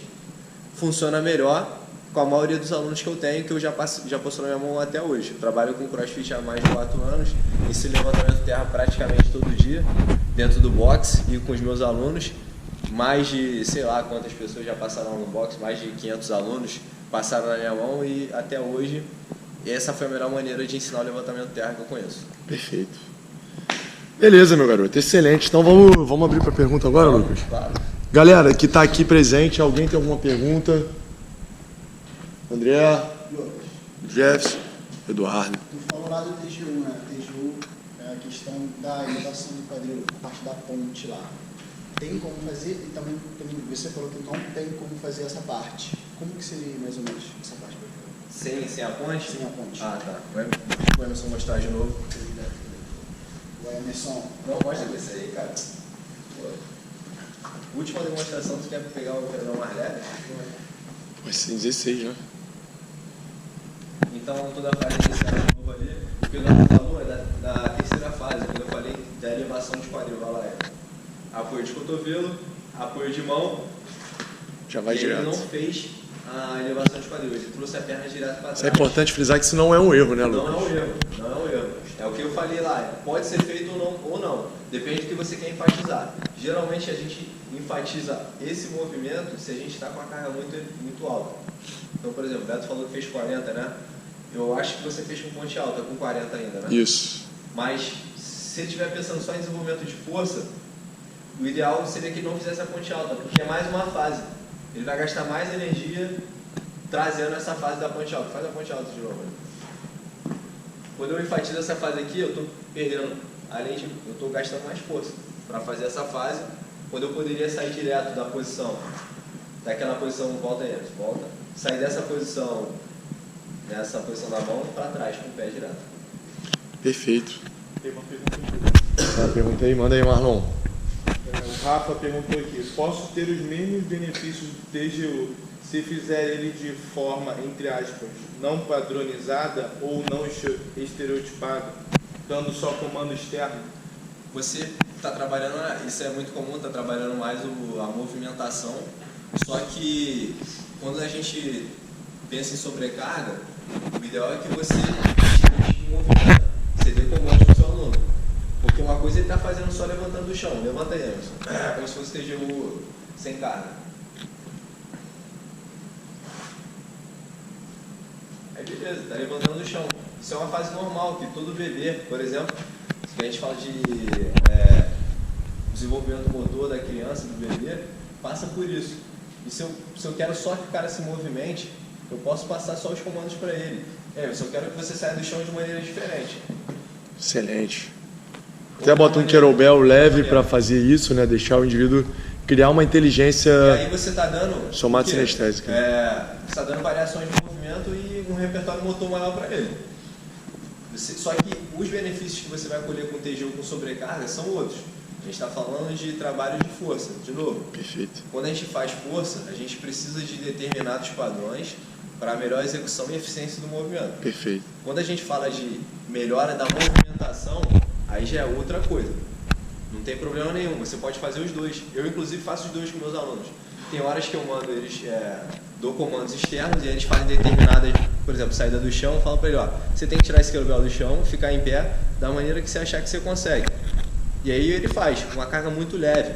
S2: funciona melhor com a maioria dos alunos que eu tenho, que eu já passo na minha mão até hoje. Eu trabalho com CrossFit há mais de 4 anos, esse levantamento terra praticamente todo dia, dentro do box e com os meus alunos. Mais de, sei lá quantas pessoas já passaram no box, mais de 500 alunos passaram na minha mão e até hoje essa foi a melhor maneira de ensinar o levantamento terra que eu conheço.
S4: Perfeito. Beleza, meu garoto, excelente. Então vamos abrir para pergunta agora, Lucas?
S2: Claro.
S4: Galera que está aqui presente, alguém tem alguma pergunta? André, Jefferson, Eduardo.
S5: Tu falou lá do TGU, né? TGU é a questão da elevação do quadril, a parte da ponte lá. Tem como fazer, e também você falou que não tem como fazer essa parte. Como que seria mais ou menos essa parte?
S2: Sem a ponte?
S5: Sem a ponte.
S2: Ah, tá. O Emerson mostrar de novo.
S5: O Emerson.
S2: Não, mostra esse aí, cara. Pô. Última demonstração, tu quer pegar o pedal mais leve?
S4: Vai ser 16, né?
S2: Então, toda a fase inicial de novo ali, o que o Eduardo falou é da terceira fase, quando eu falei da elevação de quadril, vai lá, apoio de cotovelo, apoio de mão,
S4: Já vai
S2: e
S4: direto.
S2: ele não fez a elevação de quadril, ele trouxe a perna direto para trás.
S4: Isso é importante frisar que isso não é um erro, né, Lucas?
S2: Não é um erro, não é um erro. É o que eu falei lá, pode ser feito ou não, depende do que você quer enfatizar. Geralmente a gente enfatiza esse movimento se a gente está com a carga muito alta. Então, por exemplo, o Beto falou que fez 40, né? Eu acho que você fez com ponte alta, com 40 ainda, né?
S4: Isso.
S2: Mas se ele estiver pensando só em desenvolvimento de força, o ideal seria que ele não fizesse a ponte alta, porque é mais uma fase. Ele vai gastar mais energia trazendo essa fase da ponte alta. Faz a ponte alta de novo. Né? Quando eu enfatizo essa fase aqui, eu estou perdendo, eu estou gastando mais força para fazer essa fase, quando eu poderia sair direto da posição, daquela posição, volta, sair dessa posição, nessa posição da mão, para trás, com o pé direto.
S4: Perfeito.
S6: Tem uma pergunta aqui.
S4: Uma pergunta aí, manda aí, Marlon.
S6: O Rafa perguntou aqui: posso ter os mesmos benefícios do TGU se fizer ele de forma, entre aspas, não padronizada ou não estereotipada, dando só comando externo?
S2: Você está trabalhando, isso é muito comum, está trabalhando mais a movimentação, só que quando a gente pensa em sobrecarga, o ideal é que você movimenta, você dê comando para o seu aluno. Porque uma coisa ele está fazendo só levantando do chão. Levanta aí, Emerson. Como se fosse TGU sem carga. Aí beleza, está levantando do chão. Isso é uma fase normal, que todo bebê, por exemplo, se a gente fala de desenvolvimento motor da criança, do bebê, passa por isso. E se eu quero só que o cara se movimente, eu posso passar só os comandos para ele. Se eu quero que você saia do chão de maneira diferente.
S4: Excelente. Até bota um kettlebell leve para fazer isso, né? Deixar o indivíduo criar uma inteligência
S2: E aí você está dando
S4: somatossinestésica.
S2: Você está dando variações de movimento e um repertório motor maior para ele. Só que os benefícios que você vai colher com TGU com sobrecarga são outros. A gente está falando de trabalho de força, de novo.
S4: Perfeito.
S2: Quando a gente faz força, a gente precisa de determinados padrões para a melhor execução e eficiência do movimento.
S4: Perfeito.
S2: Quando a gente fala de melhora da movimentação, aí já é outra coisa. Não tem problema nenhum, você pode fazer os dois. Eu, inclusive, faço os dois com meus alunos. Tem horas que eu mando eles, dou comandos externos e eles fazem determinadas, por exemplo, saída do chão, eu falo para ele, você tem que tirar esse kettlebell do chão, ficar em pé da maneira que você achar que você consegue. E aí ele faz uma carga muito leve,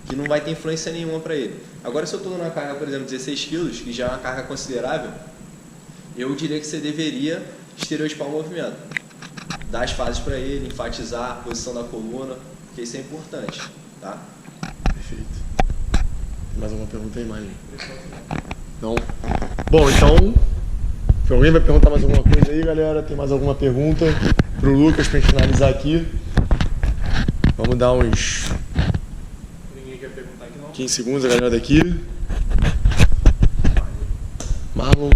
S2: que não vai ter influência nenhuma para ele. Agora, se eu estou dando uma carga, por exemplo, 16 kg, que já é uma carga considerável, eu diria que você deveria estereotipar o movimento. Dar as fases para ele, enfatizar a posição da coluna, porque isso é importante, tá?
S4: Perfeito. Tem mais alguma pergunta aí, Mário? Não? Bom, então, alguém vai perguntar mais alguma coisa aí, galera? Tem mais alguma pergunta pro Lucas pra gente finalizar aqui? Vamos dar uns
S6: Ninguém quer perguntar aqui, não?
S4: 15 segundos, a galera daqui. Marlon,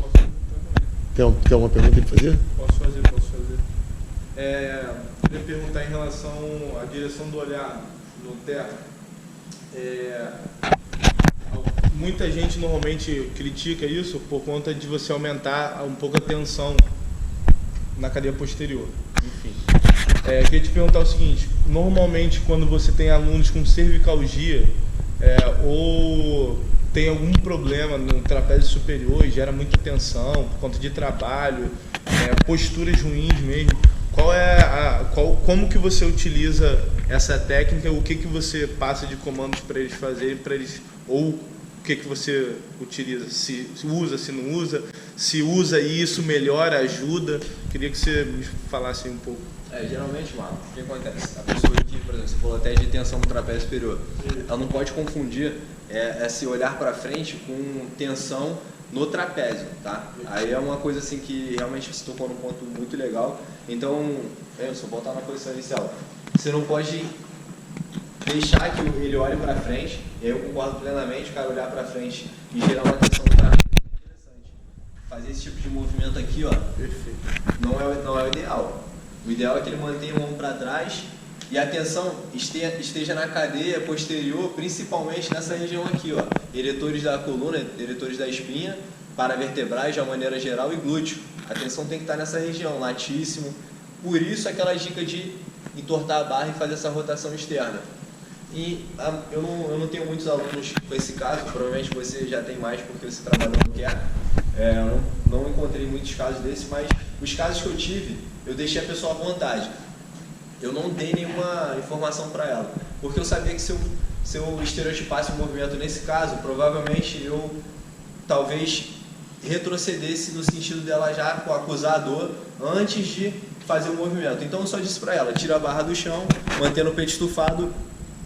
S4: tem alguma pergunta pra fazer?
S6: Posso fazer. Queria perguntar em relação à direção do olhar no terra. Muita gente normalmente critica isso por conta de você aumentar um pouco a tensão na cadeia posterior. Enfim. Queria te perguntar o seguinte: normalmente quando você tem alunos com cervicalgia ou tem algum problema no trapézio superior e gera muita tensão por conta de trabalho, posturas ruins mesmo, como que você utiliza essa técnica? O que você passa de comandos para eles fazerem, ou o que você utiliza? Se usa, se não usa, se usa e isso melhora, ajuda? Queria que você me falasse um pouco.
S2: Geralmente, Marlon, o que acontece? A pessoa que, por exemplo, você falou até de tensão no trapézio superior, ela não pode confundir esse olhar para frente com tensão no trapézio, tá? Aí é uma coisa assim que realmente você tocou num ponto muito legal. Então, só voltar na posição inicial. Você não pode deixar que ele olhe para frente, e aí eu concordo plenamente, o cara olhar para frente e gerar uma tensão no trapézio é interessante. Fazer esse tipo de movimento aqui, ó, perfeito. Não é o ideal. O ideal é que ele mantenha o ombro para trás e a atenção esteja na cadeia posterior, principalmente nessa região aqui, ó, eretores da coluna, eretores da espinha, paravertebrais de uma maneira geral e glúteo. A atenção tem que estar nessa região, latíssimo. Por isso aquela dica de entortar a barra e fazer essa rotação externa. E eu não tenho muitos alunos com esse caso, provavelmente você já tem mais porque você trabalhou no QA. Eu não encontrei muitos casos desses, mas os casos que eu tive, eu deixei a pessoa à vontade. Eu não dei nenhuma informação para ela, porque eu sabia que se eu estereotipasse o movimento nesse caso, provavelmente eu talvez retrocedesse no sentido dela já acusar a dor antes de fazer o movimento. Então eu só disse para ela: tira a barra do chão, mantendo o peito estufado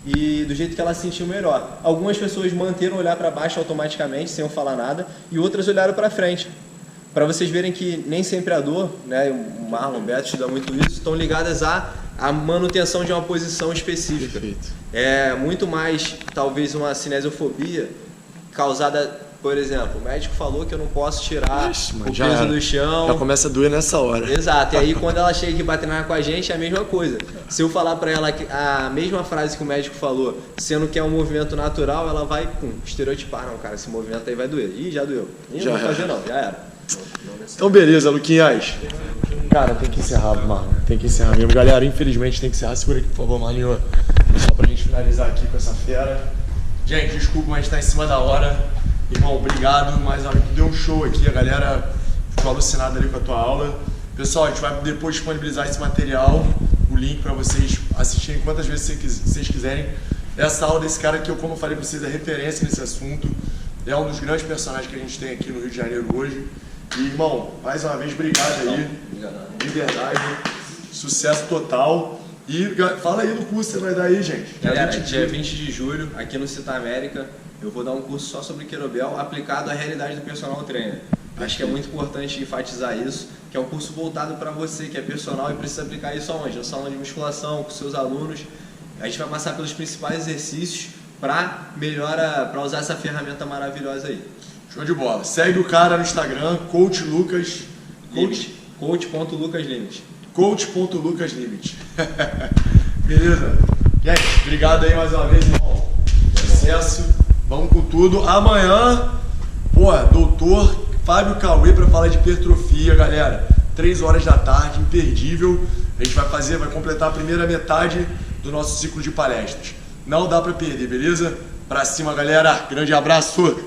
S2: e do jeito que ela sentiu melhor. Algumas pessoas manteram o olhar para baixo automaticamente, sem eu falar nada, e outras olharam para frente. Para vocês verem que nem sempre a dor, né, o Marlon, o Beto estuda muito isso, estão ligadas à manutenção de uma posição específica. Perfeito. É muito mais, talvez, uma cinesiofobia causada, por exemplo, o médico falou que eu não posso tirar o peso do chão.
S4: Já começa a doer nessa hora.
S2: Exato, e aí quando ela chega aqui para treinar com a gente é a mesma coisa. Se eu falar para ela a mesma frase que o médico falou, sendo que é um movimento natural, ela vai estereotipar: não, cara, esse movimento aí vai doer. Ih, já doeu. Não vai fazer não, já era.
S4: Então beleza, Luquinhas. Cara, tem que encerrar, Marlon. Tem que encerrar mesmo. Galera, infelizmente tem que encerrar. Segura aqui, por favor, Marlinho. Só pra gente finalizar aqui com essa fera. Gente, desculpa, mas tá em cima da hora. Irmão, obrigado. Mais uma vez, tu deu um show aqui. A galera ficou alucinada ali com a tua aula. Pessoal, a gente vai depois disponibilizar esse material, o link pra vocês assistirem quantas vezes vocês quiserem. Essa aula desse cara que, como eu falei pra vocês, é referência nesse assunto. É um dos grandes personagens que a gente tem aqui no Rio de Janeiro hoje. E, irmão, mais uma vez, obrigado aí. De verdade. Sucesso total. E fala aí do curso que você vai dar aí, gente.
S2: Galera, dia 20 de julho, aqui no Cita América, eu vou dar um curso só sobre querobel aplicado à realidade do personal trainer. Acho que é muito importante enfatizar isso, que é um curso voltado para você que é personal e precisa aplicar isso aonde? No salão de musculação, com seus alunos. A gente vai passar pelos principais exercícios para usar essa ferramenta maravilhosa aí.
S4: Show de bola. Segue o cara no Instagram, Coach Lucas.
S2: Coach.lucaslimit.
S4: Coach.lucaslimit. Beleza? Gente, obrigado aí mais uma vez, irmão. Sucesso. Vamos com tudo. Amanhã, doutor Fábio Cauê para falar de hipertrofia, galera. 3 horas da tarde, imperdível. A gente vai completar a primeira metade do nosso ciclo de palestras. Não dá para perder, beleza? Pra cima, galera. Grande abraço.